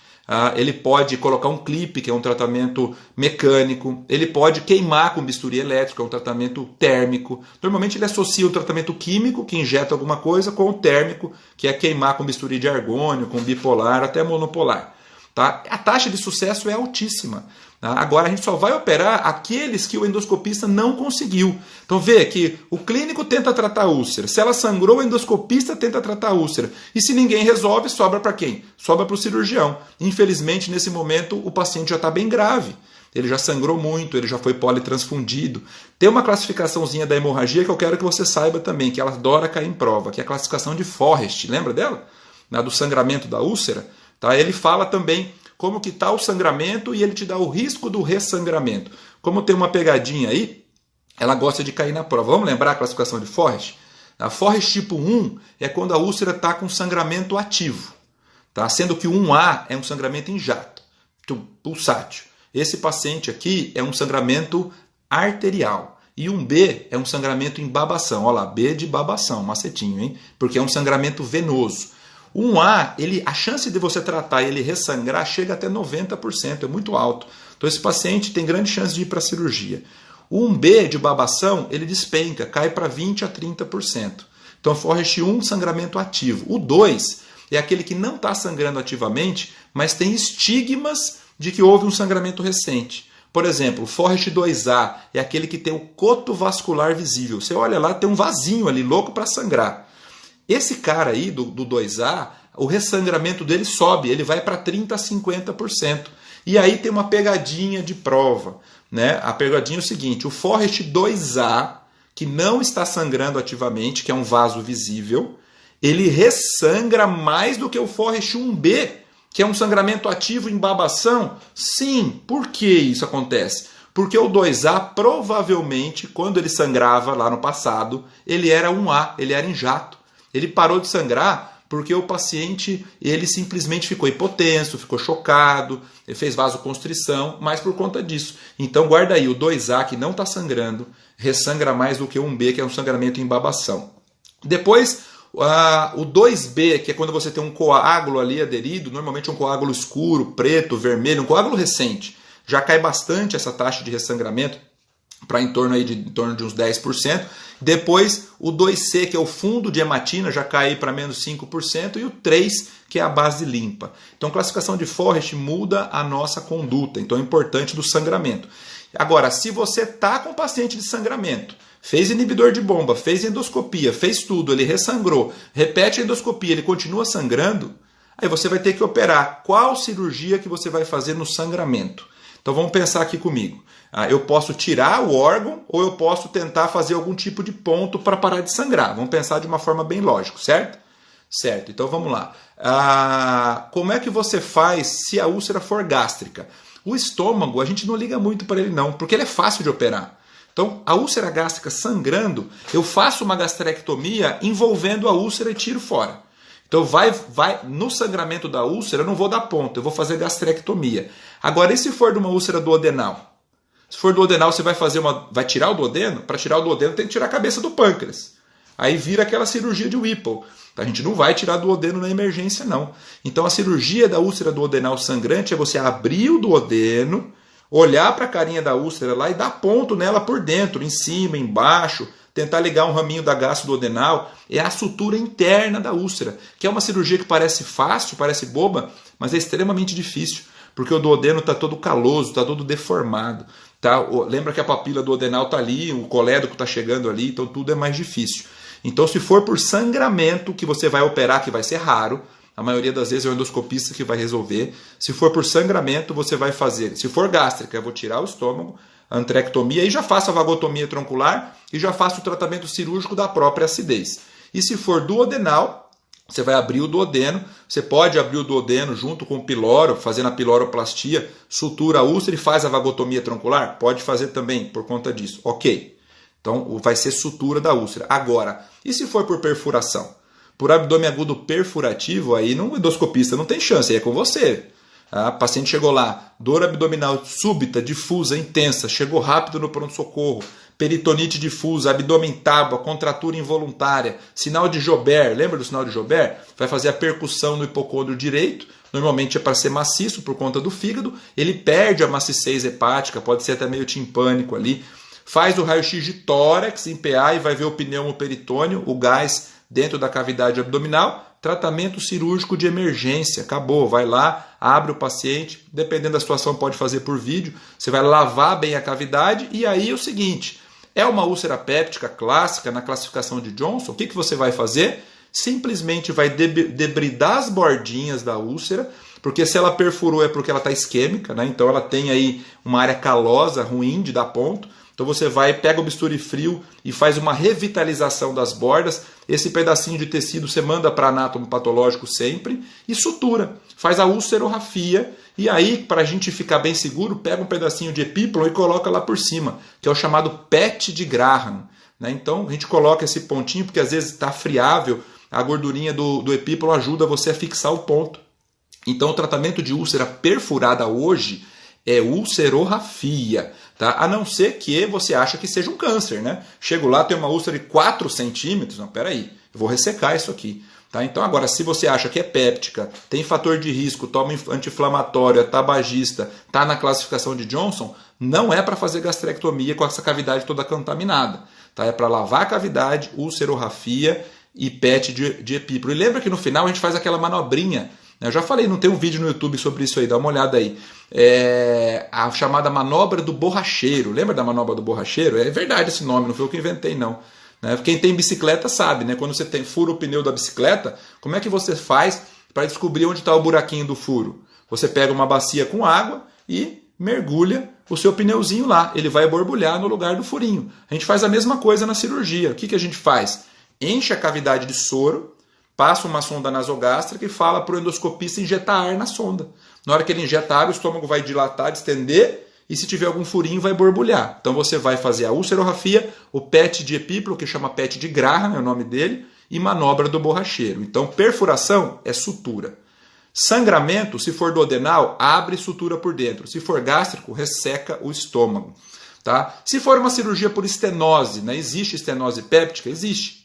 ele pode colocar um clipe, que é um tratamento mecânico, ele pode queimar com bisturi elétrico, é um tratamento térmico. Normalmente ele associa o tratamento químico, que injeta alguma coisa, com o térmico, que é queimar com bisturi de argônio, com bipolar, até monopolar. Tá? A taxa de sucesso é altíssima. Tá? Agora a gente só vai operar aqueles que o endoscopista não conseguiu. Então vê que o clínico tenta tratar a úlcera. Se ela sangrou, o endoscopista tenta tratar a úlcera. E se ninguém resolve, sobra para quem? Sobra para o cirurgião. Infelizmente, nesse momento, o paciente já está bem grave. Ele já sangrou muito, ele já foi politransfundido. Tem uma classificaçãozinha da hemorragia que eu quero que você saiba também, que ela adora cair em prova, que é a classificação de Forrest. Lembra dela? Do sangramento da úlcera. Tá? Ele fala também como que está o sangramento e ele te dá o risco do ressangramento. Como tem uma pegadinha aí, ela gosta de cair na prova. Vamos lembrar a classificação de Forrest? A Forrest tipo 1 é quando a úlcera está com sangramento ativo. Tá? Sendo que o 1A é um sangramento em jato, pulsátil. Esse paciente aqui é um sangramento arterial. E 1B é um sangramento em babação. Olha lá, B de babação, macetinho, hein? Porque é um sangramento venoso. 1A, a chance de você tratar e ele ressangrar chega até 90%, é muito alto. Então esse paciente tem grande chance de ir para a cirurgia. O 1B de babação, ele despenca, cai para 20% a 30%. Então Forrest 1, sangramento ativo. O 2 é aquele que não está sangrando ativamente, mas tem estigmas de que houve um sangramento recente. Por exemplo, o Forrest 2A é aquele que tem o coto vascular visível. Você olha lá, tem um vasinho ali, louco para sangrar. Esse cara aí, do 2A, o ressangramento dele sobe, ele vai para 30% a 50%. E aí tem uma pegadinha de prova. Né? A pegadinha é o seguinte, o Forrest 2A, que não está sangrando ativamente, que é um vaso visível, ele ressangra mais do que o Forrest 1B, que é um sangramento ativo em babação. Sim, por que isso acontece? Porque o 2A, provavelmente, quando ele sangrava lá no passado, ele era 1A, ele era em jato. Ele parou de sangrar porque o paciente ele simplesmente ficou hipotenso, ficou chocado, ele fez vasoconstrição, mas por conta disso. Então guarda aí, o 2A que não está sangrando, ressangra mais do que o 1B, que é um sangramento em babação. Depois, o 2B, que é quando você tem um coágulo ali aderido, normalmente um coágulo escuro, preto, vermelho, um coágulo recente. Já cai bastante essa taxa de ressangramento, para em torno de uns 10%. Depois o 2C, que é o fundo de hematina, já cai para menos 5%. E o 3, que é a base limpa. Então a classificação de Forrest muda a nossa conduta. Então é importante do sangramento. Agora, se você está com paciente de sangramento, fez inibidor de bomba, fez endoscopia, fez tudo, ele ressangrou, repete a endoscopia, ele continua sangrando, aí você vai ter que operar. Qual cirurgia que você vai fazer no sangramento? Então vamos pensar aqui comigo. Eu posso tirar o órgão ou eu posso tentar fazer algum tipo de ponto para parar de sangrar. Vamos pensar de uma forma bem lógica, certo? Certo, então vamos lá. Como é que você faz se a úlcera for gástrica? O estômago, a gente não liga muito para ele não, porque ele é fácil de operar. Então, a úlcera gástrica sangrando, eu faço uma gastrectomia envolvendo a úlcera e tiro fora. Então, no sangramento da úlcera, eu não vou dar ponto, eu vou fazer gastrectomia. Agora, e se for de uma úlcera duodenal? Se for duodenal, você vai tirar o duodeno? Para tirar o duodeno, tem que tirar a cabeça do pâncreas. Aí vira aquela cirurgia de Whipple. A gente não vai tirar duodeno na emergência, não. Então, a cirurgia da úlcera duodenal sangrante é você abrir o duodeno, olhar para a carinha da úlcera lá e dar ponto nela por dentro, em cima, embaixo, tentar ligar um raminho da gastroduodenal. É a sutura interna da úlcera, que é uma cirurgia que parece fácil, parece boba, mas é extremamente difícil, porque o duodeno está todo caloso, está todo deformado. Tá? Lembra que a papila duodenal está ali, o colédoco está chegando ali, então tudo é mais difícil. Então, se for por sangramento que você vai operar, que vai ser raro, a maioria das vezes é o endoscopista que vai resolver. Se for por sangramento, você vai fazer. Se for gástrica, eu vou tirar o estômago, a antrectomia, e já faço a vagotomia troncular e já faço o tratamento cirúrgico da própria acidez. E se for duodenal, você vai abrir o duodeno. Você pode abrir o duodeno junto com o piloro, fazendo a piloroplastia, sutura a úlcera e faz a vagotomia troncular? Pode fazer também, por conta disso. Ok. Então, vai ser sutura da úlcera. Agora, e se for por perfuração? Por abdômen agudo perfurativo, aí o endoscopista não tem chance, aí é com você. A paciente chegou lá, dor abdominal súbita, difusa, intensa, chegou rápido no pronto-socorro, peritonite difusa, abdômen tábua, contratura involuntária, sinal de Joubert, lembra do sinal de Joubert? Vai fazer a percussão no hipocôndrio direito, normalmente é para ser maciço por conta do fígado, ele perde a maciez hepática, pode ser até meio timpânico ali, faz o raio-x de tórax em PA e vai ver o pneumoperitônio, o gás dentro da cavidade abdominal, tratamento cirúrgico de emergência, acabou, vai lá, abre o paciente, dependendo da situação pode fazer por vídeo, você vai lavar bem a cavidade e aí é o seguinte, é uma úlcera péptica clássica na classificação de Johnson, o que você vai fazer? Simplesmente vai debridar as bordinhas da úlcera, porque se ela perfurou é porque ela está isquêmica, né? Então ela tem aí uma área calosa, ruim de dar ponto. Então você pega o bisturi frio e faz uma revitalização das bordas. Esse pedacinho de tecido você manda para anátomo patológico sempre e sutura. Faz a ulcerorrafia e aí, para a gente ficar bem seguro, pega um pedacinho de epíplon e coloca lá por cima, que é o chamado PET de Graham. Né? Então a gente coloca esse pontinho, porque às vezes está friável, a gordurinha do epíplon ajuda você a fixar o ponto. Então o tratamento de úlcera perfurada hoje é ulcerorrafia, tá? A não ser que você acha que seja um câncer, né? Chego lá, tem uma úlcera de 4 centímetros, não, peraí, eu vou ressecar isso aqui. Tá? Então agora, se você acha que é péptica, tem fator de risco, toma anti-inflamatório, é tabagista, está na classificação de Johnson, não é para fazer gastrectomia com essa cavidade toda contaminada. Tá? É para lavar a cavidade, ulcerorrafia e PET de epíplo. E lembra que no final a gente faz aquela manobrinha. Eu já falei, não tem um vídeo no YouTube sobre isso aí, dá uma olhada aí. É a chamada manobra do borracheiro. Lembra da manobra do borracheiro? É verdade esse nome, não foi eu que inventei não. Quem tem bicicleta sabe, né? Quando você fura o pneu da bicicleta, como é que você faz para descobrir onde está o buraquinho do furo? Você pega uma bacia com água e mergulha o seu pneuzinho lá. Ele vai borbulhar no lugar do furinho. A gente faz a mesma coisa na cirurgia. O que a gente faz? Enche a cavidade de soro, passa uma sonda nasogástrica e fala para o endoscopista injetar ar na sonda. Na hora que ele injeta ar, o estômago vai dilatar, distender e se tiver algum furinho vai borbulhar. Então você vai fazer a ulcerorrafia, o PET de epíplo, que chama PET de Graham, é o nome dele, e manobra do borracheiro. Então perfuração é sutura. Sangramento, se for duodenal, abre sutura por dentro. Se for gástrico, resseca o estômago. Tá? Se for uma cirurgia por estenose, né? Existe estenose péptica? Existe.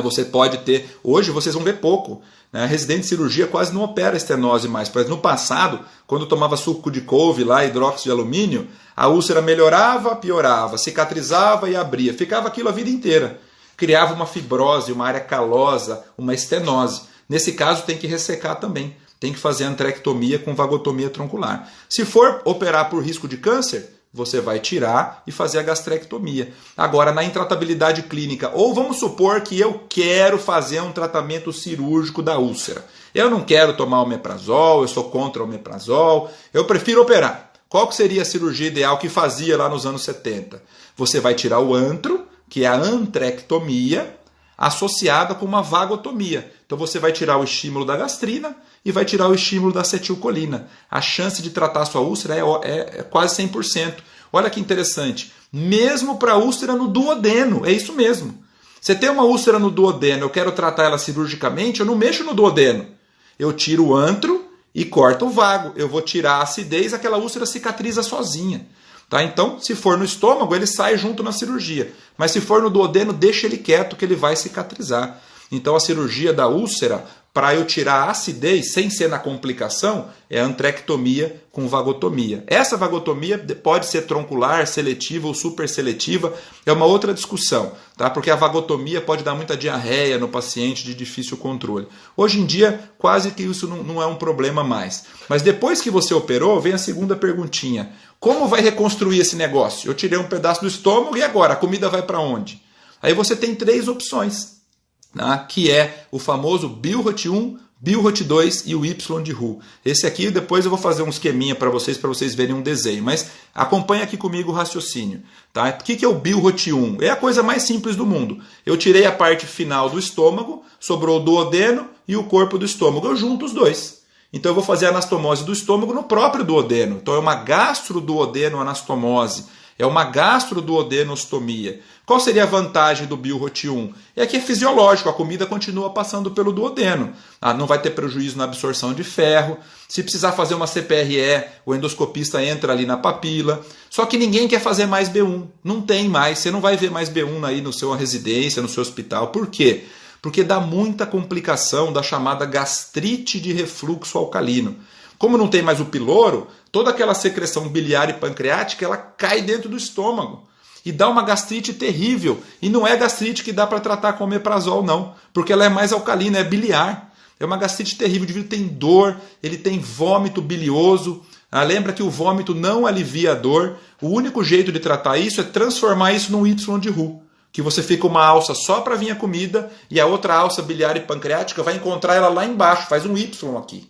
Você pode ter, hoje vocês vão ver pouco, né? Residente de cirurgia quase não opera estenose mais, mas no passado, quando tomava suco de couve, lá, hidróxido de alumínio, a úlcera melhorava, piorava, cicatrizava e abria. Ficava aquilo a vida inteira. Criava uma fibrose, uma área calosa, uma estenose. Nesse caso tem que ressecar também. Tem que fazer antrectomia com vagotomia troncular. Se for operar por risco de câncer, você vai tirar e fazer a gastrectomia. Agora, na intratabilidade clínica, ou vamos supor que eu quero fazer um tratamento cirúrgico da úlcera. Eu não quero tomar omeprazol, eu sou contra o omeprazol, eu prefiro operar. Qual que seria a cirurgia ideal que fazia lá nos anos 70? Você vai tirar o antro, que é a antrectomia, associada com uma vagotomia. Então você vai tirar o estímulo da gastrina e vai tirar o estímulo da acetilcolina. A chance de tratar a sua úlcera é quase 100%. Olha que interessante. Mesmo para a úlcera no duodeno, é isso mesmo. Você tem uma úlcera no duodeno, eu quero tratar ela cirurgicamente, eu não mexo no duodeno. Eu tiro o antro e corto o vago. Eu vou tirar a acidez, aquela úlcera cicatriza sozinha. Tá? Então, se for no estômago, ele sai junto na cirurgia. Mas se for no duodeno, deixa ele quieto que ele vai cicatrizar. Então, a cirurgia da úlcera, para eu tirar a acidez, sem ser na complicação, é a antrectomia com vagotomia. Essa vagotomia pode ser troncular, seletiva ou superseletiva, é uma outra discussão, tá? Porque a vagotomia pode dar muita diarreia no paciente de difícil controle. Hoje em dia, quase que isso não é um problema mais. Mas depois que você operou, vem a segunda perguntinha. Como vai reconstruir esse negócio? Eu tirei um pedaço do estômago e agora? A comida vai para onde? Aí você tem 3 opções. Que é o famoso Billroth 1, Billroth 2 e o Y de Roux. Esse aqui depois eu vou fazer um esqueminha para vocês verem um desenho, mas acompanha aqui comigo o raciocínio. Tá? O que é o Billroth 1? É a coisa mais simples do mundo. Eu tirei a parte final do estômago, sobrou o duodeno e o corpo do estômago. Eu junto os dois. Então eu vou fazer a anastomose do estômago no próprio duodeno. Então é uma gastroduodenoanastomose. É uma gastroduodenostomia. Qual seria a vantagem do Billroth 1? É que é fisiológico, a comida continua passando pelo duodeno. Não vai ter prejuízo na absorção de ferro. Se precisar fazer uma CPRE, o endoscopista entra ali na papila. Só que ninguém quer fazer mais B1. Não tem mais. Você não vai ver mais B1 aí na sua residência, no seu hospital. Por quê? Porque dá muita complicação da chamada gastrite de refluxo alcalino. Como não tem mais o piloro, toda aquela secreção biliar e pancreática ela cai dentro do estômago e dá uma gastrite terrível. E não é gastrite que dá para tratar com omeprazol, não, porque ela é mais alcalina, é biliar. É uma gastrite terrível, o indivíduo tem dor, ele tem vômito bilioso. Lembra que o vômito não alivia a dor. O único jeito de tratar isso é transformar isso num Y de Roux, que você fica uma alça só para vir a comida e a outra alça biliar e pancreática vai encontrar ela lá embaixo, faz um Y aqui.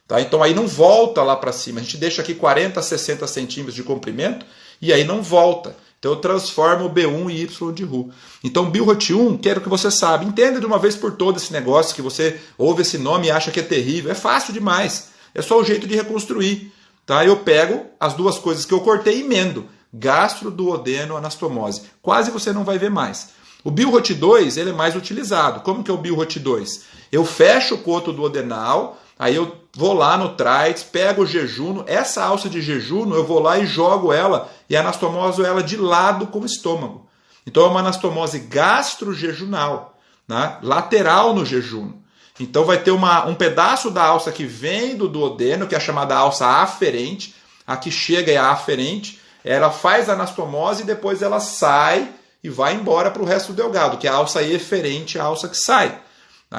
Tá? Então aí não volta lá para cima, a gente deixa aqui 40 60 centímetros de comprimento e aí não volta. Então eu transformo o B1 em Y de Roux. Então Billroth 1, quero que você saiba, entenda de uma vez por todas esse negócio que você ouve esse nome e acha que é terrível. É fácil demais, é só o jeito de reconstruir. Tá? Eu pego as duas coisas que eu cortei e emendo. Gastroduodenoanastomose. Quase você não vai ver mais. O Billroth 2 ele é mais utilizado. Como que é o Billroth 2? Eu fecho o coto duodenal, aí eu vou lá no TRITES, pego o jejuno, essa alça de jejuno eu vou lá e jogo ela e anastomoso ela de lado com o estômago. Então é uma anastomose gastrojejunal, né? Lateral no jejuno. Então vai ter um pedaço da alça que vem do duodeno, que é a chamada alça aferente, a que chega é a aferente, ela faz a anastomose e depois ela sai e vai embora para o resto do delgado, que é a alça eferente, a alça que sai.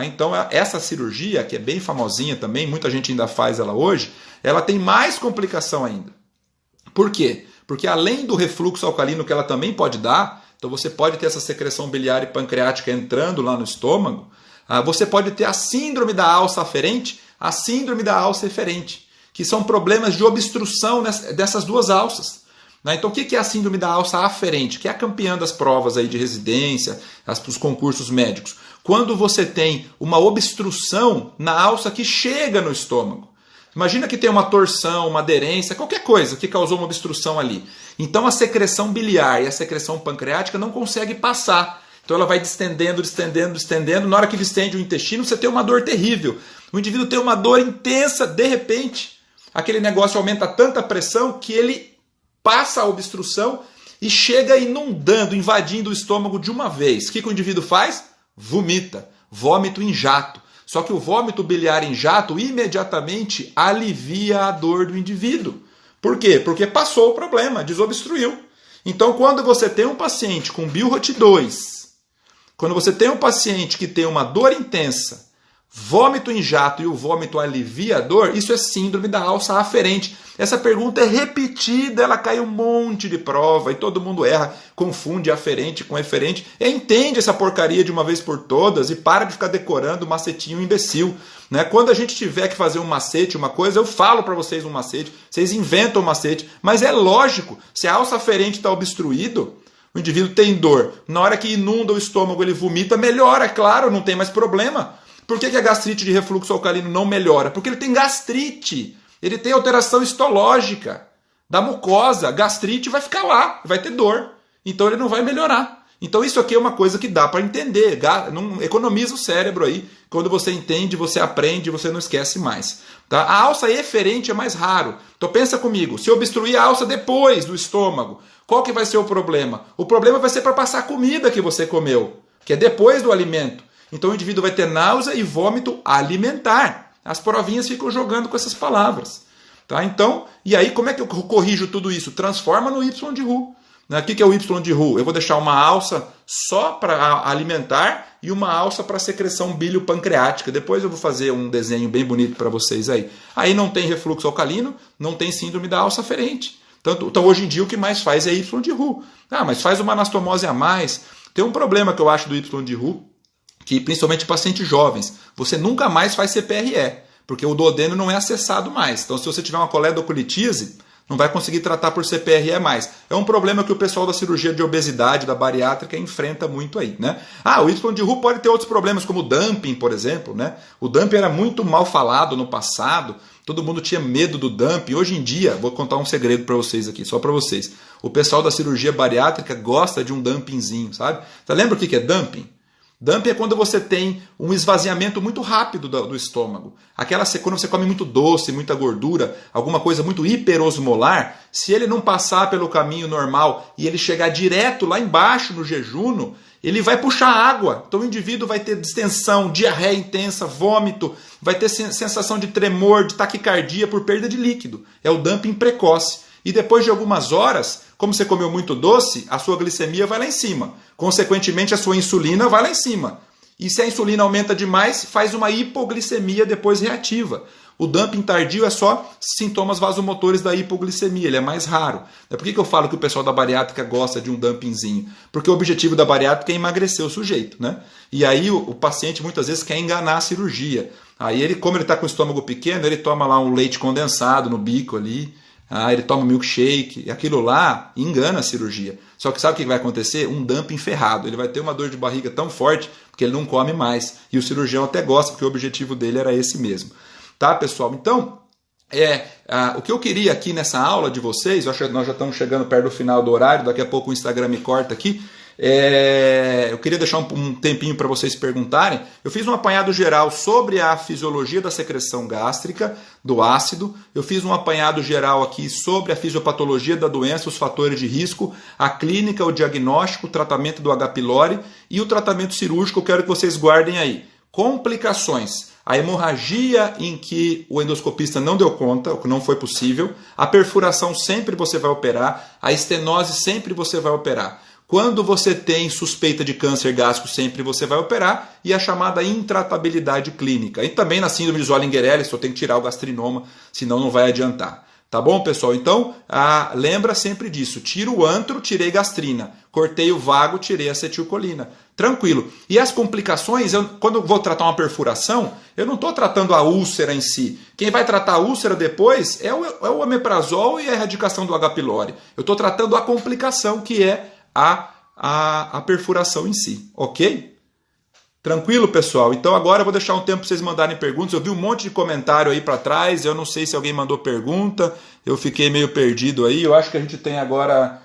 Então essa cirurgia, que é bem famosinha também, muita gente ainda faz ela hoje, ela tem mais complicação ainda. Por quê? Porque além do refluxo alcalino que ela também pode dar, então você pode ter essa secreção biliar e pancreática entrando lá no estômago, você pode ter a síndrome da alça aferente, a síndrome da alça eferente, que são problemas de obstrução dessas duas alças. Então, o que é a síndrome da alça aferente? Que é a campeã das provas aí de residência, os concursos médicos. Quando você tem uma obstrução na alça que chega no estômago. Imagina que tem uma torção, uma aderência, qualquer coisa que causou uma obstrução ali. Então a secreção biliar e a secreção pancreática não consegue passar. Então ela vai distendendo, distendendo, distendendo. Na hora que distende o intestino, você tem uma dor terrível. O indivíduo tem uma dor intensa, de repente, aquele negócio aumenta tanta pressão que ele passa a obstrução e chega inundando, invadindo o estômago de uma vez. O que o indivíduo faz? Vomita. Vômito em jato. Só que o vômito biliar em jato imediatamente alivia a dor do indivíduo. Por quê? Porque passou o problema, desobstruiu. Então, quando você tem um paciente com BILROT2, quando você tem um paciente que tem uma dor intensa, vômito em jato e o vômito alivia a dor, isso é síndrome da alça aferente. Essa pergunta é repetida, ela cai um monte de prova e todo mundo erra, confunde aferente com eferente. Entende essa porcaria de uma vez por todas e para de ficar decorando macetinho imbecil. Né? Quando a gente tiver que fazer um macete, uma coisa, eu falo para vocês um macete, vocês inventam um macete, mas é lógico, se a alça aferente está obstruído, o indivíduo tem dor. Na hora que inunda o estômago, ele vomita, melhora, é claro, não tem mais problema. Por que a gastrite de refluxo alcalino não melhora? Porque ele tem gastrite. Ele tem alteração histológica da mucosa. Gastrite vai ficar lá, vai ter dor. Então ele não vai melhorar. Então isso aqui é uma coisa que dá para entender. Não economiza o cérebro aí. Quando você entende, você aprende, você não esquece mais. Tá? A alça eferente é mais raro. Então pensa comigo, se obstruir a alça depois do estômago, qual que vai ser o problema? O problema vai ser para passar a comida que você comeu, que é depois do alimento. Então o indivíduo vai ter náusea e vômito alimentar. As provinhas ficam jogando com essas palavras. Tá? Então, e aí como é que eu corrijo tudo isso? Transforma no Y de Roux. O que é o Y de Roux? Eu vou deixar uma alça só para alimentar e uma alça para secreção bílio-pancreática. Depois eu vou fazer um desenho bem bonito para vocês aí. Aí não tem refluxo alcalino, não tem síndrome da alça aferente. Então hoje em dia o que mais faz é Y de Roux. Mas faz uma anastomose a mais. Tem um problema que eu acho do Y de Roux, que principalmente pacientes jovens, você nunca mais faz CPRE, porque o duodeno não é acessado mais. Então se você tiver uma coledocolitise, não vai conseguir tratar por CPRE mais. É um problema que o pessoal da cirurgia de obesidade, da bariátrica, enfrenta muito aí. Né? O Y de Roux pode ter outros problemas, como o dumping, por exemplo. Né? O dumping era muito mal falado no passado, todo mundo tinha medo do dumping. Hoje em dia, vou contar um segredo para vocês aqui, só para vocês. O pessoal da cirurgia bariátrica gosta de um dumpingzinho, sabe? Você lembra o que é dumping? Dumping é quando você tem um esvaziamento muito rápido do estômago. Quando você come muito doce, muita gordura, alguma coisa muito hiperosmolar, se ele não passar pelo caminho normal e ele chegar direto lá embaixo no jejuno, ele vai puxar água. Então o indivíduo vai ter distensão, diarreia intensa, vômito, vai ter sensação de tremor, de taquicardia por perda de líquido. É o dumping precoce. E depois de algumas horas, como você comeu muito doce, a sua glicemia vai lá em cima. Consequentemente, a sua insulina vai lá em cima. E se a insulina aumenta demais, faz uma hipoglicemia depois reativa. O dumping tardio é só sintomas vasomotores da hipoglicemia, ele é mais raro. Por que eu falo que o pessoal da bariátrica gosta de um dumpingzinho? Porque o objetivo da bariátrica é emagrecer o sujeito. Né? E aí o paciente muitas vezes quer enganar a cirurgia. Aí ele, como ele está com o estômago pequeno, ele toma lá um leite condensado no bico ali, ele toma milkshake, e aquilo lá engana a cirurgia. Só que sabe o que vai acontecer? Um dumping ferrado. Ele vai ter uma dor de barriga tão forte porque ele não come mais. E o cirurgião até gosta, porque o objetivo dele era esse mesmo. Tá, pessoal? Então, o que eu queria aqui nessa aula de vocês, nós já estamos chegando perto do final do horário, daqui a pouco o Instagram me corta aqui, eu queria deixar um tempinho para vocês perguntarem. Eu fiz um apanhado geral sobre a fisiologia da secreção gástrica, do ácido. Eu fiz um apanhado geral aqui sobre a fisiopatologia da doença, os fatores de risco, a clínica, o diagnóstico, o tratamento do H. pylori e o tratamento cirúrgico. Eu quero que vocês guardem aí. Complicações. A hemorragia em que o endoscopista não deu conta, o que não foi possível. A perfuração sempre você vai operar. A estenose sempre você vai operar. Quando você tem suspeita de câncer gástrico, sempre você vai operar, e a chamada intratabilidade clínica. E também na síndrome de Zollinger-Ellison, só tem que tirar o gastrinoma, senão não vai adiantar. Tá bom, pessoal? Então, lembra sempre disso. Tiro o antro, tirei gastrina. Cortei o vago, tirei acetilcolina. Tranquilo. E as complicações, quando eu vou tratar uma perfuração, eu não estou tratando a úlcera em si. Quem vai tratar a úlcera depois é o omeprazol e a erradicação do H. pylori. Eu estou tratando a complicação, que é a perfuração em si, ok? Tranquilo, pessoal? Então agora eu vou deixar um tempo para vocês mandarem perguntas. Eu vi um monte de comentário aí para trás, eu não sei se alguém mandou pergunta, eu fiquei meio perdido aí. Eu acho que a gente tem agora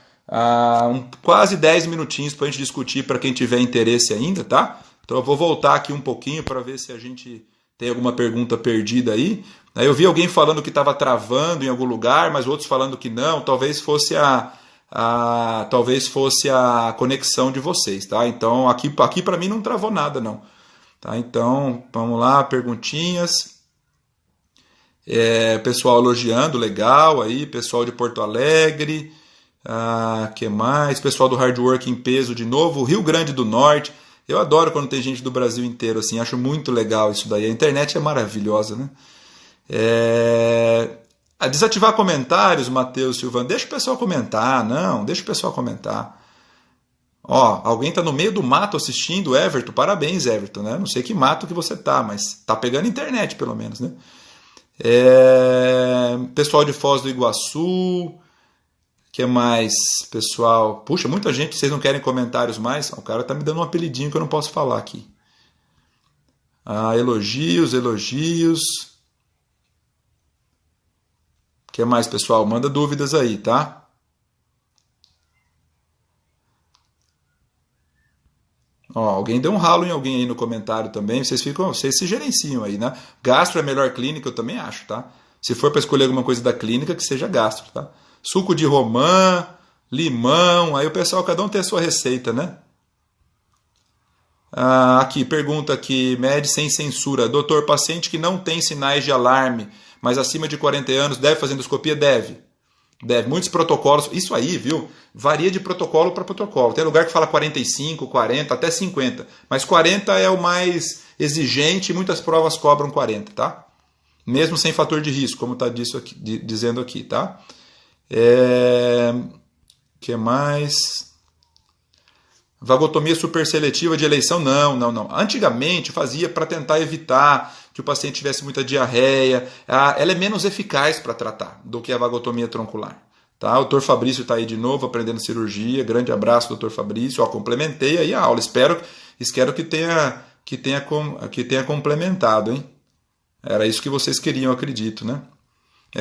quase 10 minutinhos para a gente discutir para quem tiver interesse ainda, tá? Então eu vou voltar aqui um pouquinho para ver se a gente tem alguma pergunta perdida aí. Aí eu vi alguém falando que estava travando em algum lugar, mas outros falando que não, talvez fosse a conexão de vocês, tá? Então aqui para mim não travou nada, não. Tá? Então vamos lá, perguntinhas. Pessoal elogiando, legal aí, pessoal de Porto Alegre, que mais? Pessoal do Hard Work em peso de novo, Rio Grande do Norte. Eu adoro quando tem gente do Brasil inteiro assim, acho muito legal isso daí. A internet é maravilhosa, né? Desativar comentários, Matheus Silvano. Deixa o pessoal comentar. Não, deixa o pessoal comentar. Ó, alguém tá no meio do mato assistindo, Everton. Parabéns, Everton, né? Não sei que mato que você tá, mas tá pegando internet, pelo menos, né? Pessoal de Foz do Iguaçu. Que mais, pessoal? Puxa, muita gente. Vocês não querem comentários mais? O cara tá me dando um apelidinho que eu não posso falar aqui. Elogios. Que mais, pessoal? Manda dúvidas aí, tá? Ó, alguém deu um ralo em alguém aí no comentário também. Vocês se gerenciam aí, né? Gastro é a melhor clínica, eu também acho, tá? Se for para escolher alguma coisa da clínica, que seja gastro, tá? Suco de romã, limão, aí o pessoal, cada um tem a sua receita, né? Aqui, pergunta aqui, mede sem censura. Doutor, paciente que não tem sinais de alarme, mas acima de 40 anos, deve fazer endoscopia? Deve. Muitos protocolos, isso aí, viu? Varia de protocolo para protocolo. Tem lugar que fala 45, 40, até 50. Mas 40 é o mais exigente e muitas provas cobram 40, tá? Mesmo sem fator de risco, como está dizendo aqui, tá? Que mais? Vagotomia superseletiva de eleição? Não. Antigamente fazia para tentar evitar que o paciente tivesse muita diarreia. Ela é menos eficaz para tratar do que a vagotomia troncular. Tá? O Dr. Fabrício está aí de novo aprendendo cirurgia. Grande abraço, Dr. Fabrício. Complementei aí a aula. Espero que tenha complementado, hein? Era isso que vocês queriam, acredito, né?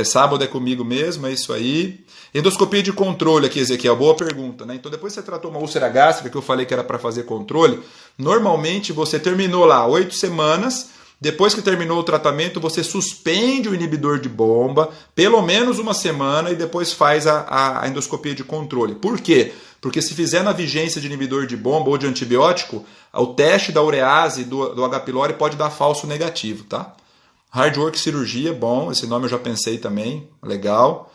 Sábado é comigo mesmo, é isso aí. Endoscopia de controle aqui, Ezequiel, boa pergunta, né? Então depois você tratou uma úlcera gástrica, que eu falei que era para fazer controle, normalmente você terminou lá 8 semanas, depois que terminou o tratamento, você suspende o inibidor de bomba, pelo menos uma semana, e depois faz a endoscopia de controle. Por quê? Porque se fizer na vigência de inibidor de bomba ou de antibiótico, o teste da urease do H. pylori pode dar falso negativo, tá? Hard Work Cirurgia, bom, esse nome eu já pensei também, legal.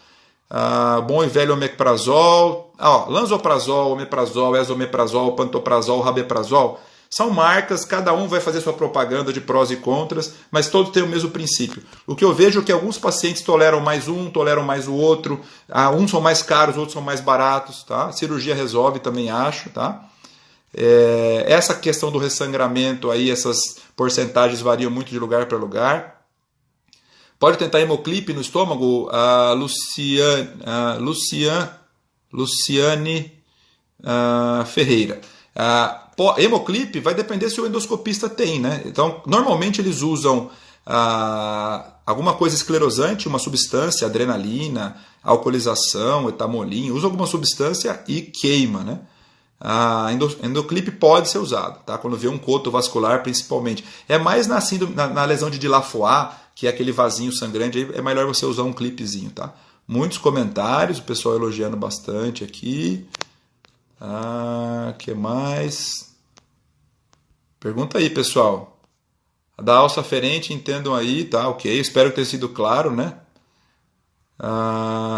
Bom e velho omeprazol, lanzoprazol, omeprazol, esomeprazol, pantoprazol, rabeprazol, são marcas, cada um vai fazer sua propaganda de prós e contras, mas todos têm o mesmo princípio. O que eu vejo é que alguns pacientes toleram mais um, toleram mais o outro, uns são mais caros, outros são mais baratos, tá? A cirurgia resolve, também acho, tá? Essa questão do ressangramento aí, essas porcentagens variam muito de lugar para lugar. Pode tentar hemoclip no estômago, Luciane Ferreira. Hemoclip vai depender se o endoscopista tem, né? Então, normalmente eles usam alguma coisa esclerosante, uma substância, adrenalina, alcoolização, etamolim, usa alguma substância e queima, né? Endoclip pode ser usado, tá? Quando vê um coto vascular, principalmente. É mais na lesão de Dilafoy, que é aquele vasinho sangrante, aí é melhor você usar um clipezinho, tá? Muitos comentários, o pessoal elogiando bastante aqui. Que mais? Pergunta aí, pessoal. Da alça aferente, entendam aí, tá? Ok, espero que tenha sido claro, né?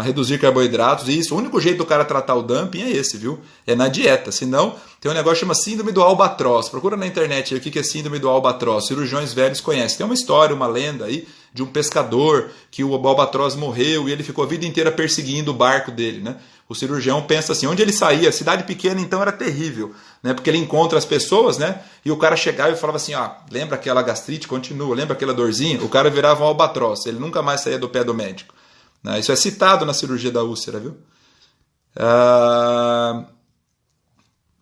Reduzir carboidratos, isso. O único jeito do cara tratar o dumping é esse, viu? É na dieta. Senão, tem um negócio que chama síndrome do albatroz. Procura na internet aí o que é síndrome do albatroz. Cirurgiões velhos conhecem. Tem uma história, uma lenda aí de um pescador que o albatroz morreu e ele ficou a vida inteira perseguindo o barco dele, né? O cirurgião pensa assim, onde ele saía, cidade pequena então era terrível, né? Porque ele encontra as pessoas, né? E o cara chegava e falava assim, lembra aquela gastrite? Continua, lembra aquela dorzinha? O cara virava um albatroz, ele nunca mais saía do pé do médico. Isso é citado na cirurgia da úlcera, viu?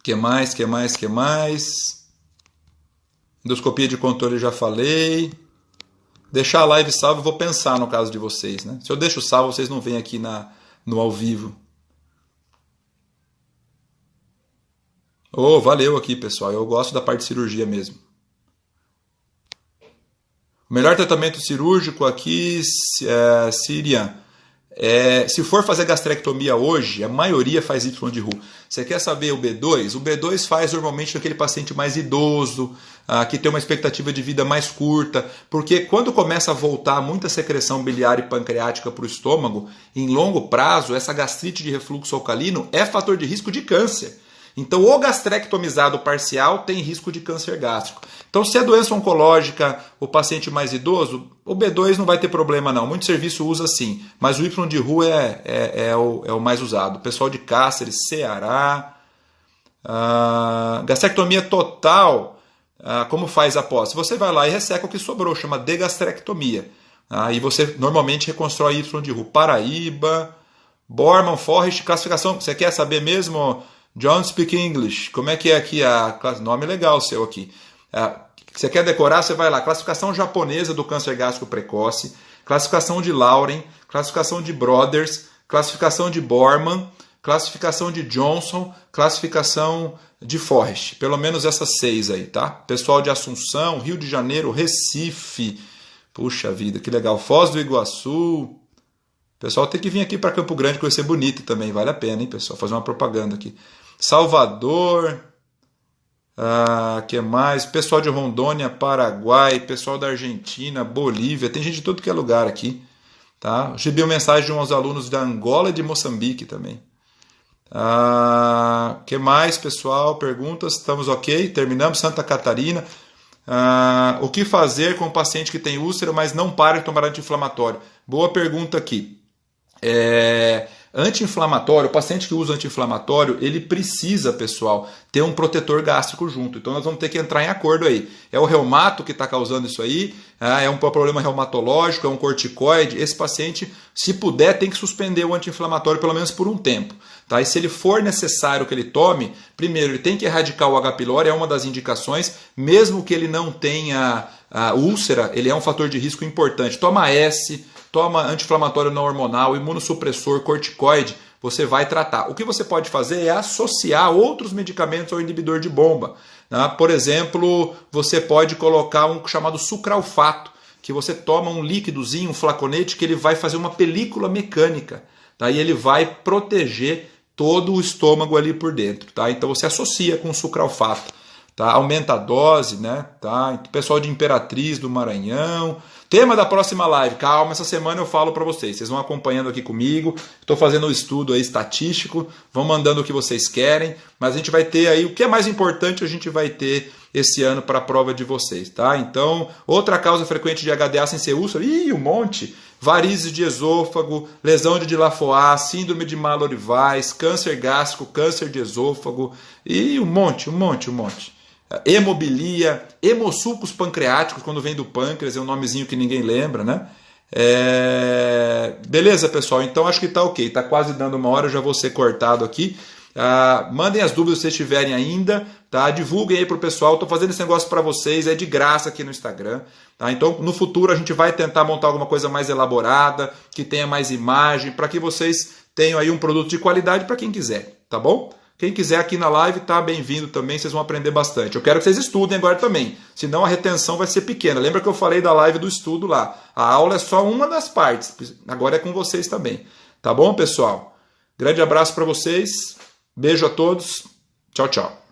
Que mais? Endoscopia de controle já falei. Deixar a live salva, eu vou pensar no caso de vocês, né? Se eu deixo salvo, vocês não vêm aqui no ao vivo. Oh, valeu aqui, pessoal. Eu gosto da parte de cirurgia mesmo. O melhor tratamento cirúrgico aqui, Sirian, se for fazer gastrectomia hoje, a maioria faz Y de Ru. Você quer saber o B2? O B2 faz normalmente naquele paciente mais idoso, que tem uma expectativa de vida mais curta, porque quando começa a voltar muita secreção biliar e pancreática para o estômago, em longo prazo, essa gastrite de refluxo alcalino é fator de risco de câncer. Então, o gastrectomizado parcial tem risco de câncer gástrico. Então, se é doença oncológica, o paciente mais idoso, o B2 não vai ter problema não. Muito serviço usa sim, mas o Y de Ru é o mais usado. O pessoal de Cáceres, Ceará. Gastrectomia total, como faz após? Você vai lá e resseca o que sobrou, chama degastrectomia. Aí você normalmente reconstrói Y de Ru. Paraíba, Borman, Forrest, classificação. Você quer saber mesmo? John Speak English. Como é que é aqui? Nome legal seu aqui. Você quer decorar? Você vai lá. Classificação japonesa do câncer gástrico precoce, classificação de Lauren, classificação de Brothers, classificação de Borman, classificação de Johnson, classificação de Forrest. Pelo menos essas 6 aí, tá? Pessoal de Assunção, Rio de Janeiro, Recife. Puxa vida, que legal. Foz do Iguaçu. Pessoal tem que vir aqui para Campo Grande conhecer Bonito também. Vale a pena, hein, pessoal? Fazer uma propaganda aqui. Salvador, que mais? Pessoal de Rondônia, Paraguai, pessoal da Argentina, Bolívia, tem gente de todo que é lugar aqui. Tá? Recebi uma mensagem de uns alunos da Angola e de Moçambique também. Que mais, pessoal? Perguntas? Estamos ok? Terminamos. Santa Catarina. O que fazer com o paciente que tem úlcera, mas não para de tomar anti-inflamatório? Boa pergunta aqui. Anti-inflamatório, o paciente que usa anti-inflamatório, ele precisa, pessoal, ter um protetor gástrico junto. Então nós vamos ter que entrar em acordo aí. É o reumato que está causando isso aí, é um problema reumatológico, é um corticoide. Esse paciente, se puder, tem que suspender o anti-inflamatório pelo menos por um tempo. Tá? E se ele for necessário que ele tome, primeiro ele tem que erradicar o H. pylori, é uma das indicações, mesmo que ele não tenha úlcera, ele é um fator de risco importante. Toma S, toma anti-inflamatório não hormonal, imunossupressor, corticoide, você vai tratar. O que você pode fazer é associar outros medicamentos ao inibidor de bomba. Né? Por exemplo, você pode colocar um chamado sucralfato, que você toma um líquidozinho, um flaconete, que ele vai fazer uma película mecânica. Tá? E ele vai proteger todo o estômago ali por dentro. Tá? Então você associa com o sucralfato. Tá? Aumenta a dose, né? Tá? Pessoal de Imperatriz do Maranhão. Tema da próxima live. Calma, essa semana eu falo para vocês. Vocês vão acompanhando aqui comigo. Estou fazendo um estudo aí estatístico. Vão mandando o que vocês querem. Mas a gente vai ter aí, o que é mais importante, a gente vai ter esse ano para a prova de vocês. Tá? Então, outra causa frequente de HDA sem ser úlcera. Um monte. Varizes de esôfago, lesão de Lafoix, síndrome de Mallory-Weiss, câncer gástrico, câncer de esôfago. E um monte. Hemobilia, hemossulcos pancreáticos, quando vem do pâncreas, é um nomezinho que ninguém lembra, né? Beleza, pessoal? Então acho que tá ok. Tá quase dando uma hora, eu já vou ser cortado aqui. Mandem as dúvidas se vocês tiverem ainda, tá? Divulguem aí pro pessoal. Tô fazendo esse negócio para vocês, é de graça aqui no Instagram, tá? Então no futuro a gente vai tentar montar alguma coisa mais elaborada, que tenha mais imagem, para que vocês tenham aí um produto de qualidade para quem quiser, tá bom? Quem quiser aqui na live tá bem-vindo também, vocês vão aprender bastante. Eu quero que vocês estudem agora também, senão a retenção vai ser pequena. Lembra que eu falei da live do estudo lá? A aula é só uma das partes, agora é com vocês também. Tá bom, pessoal? Grande abraço para vocês, beijo a todos, tchau, tchau.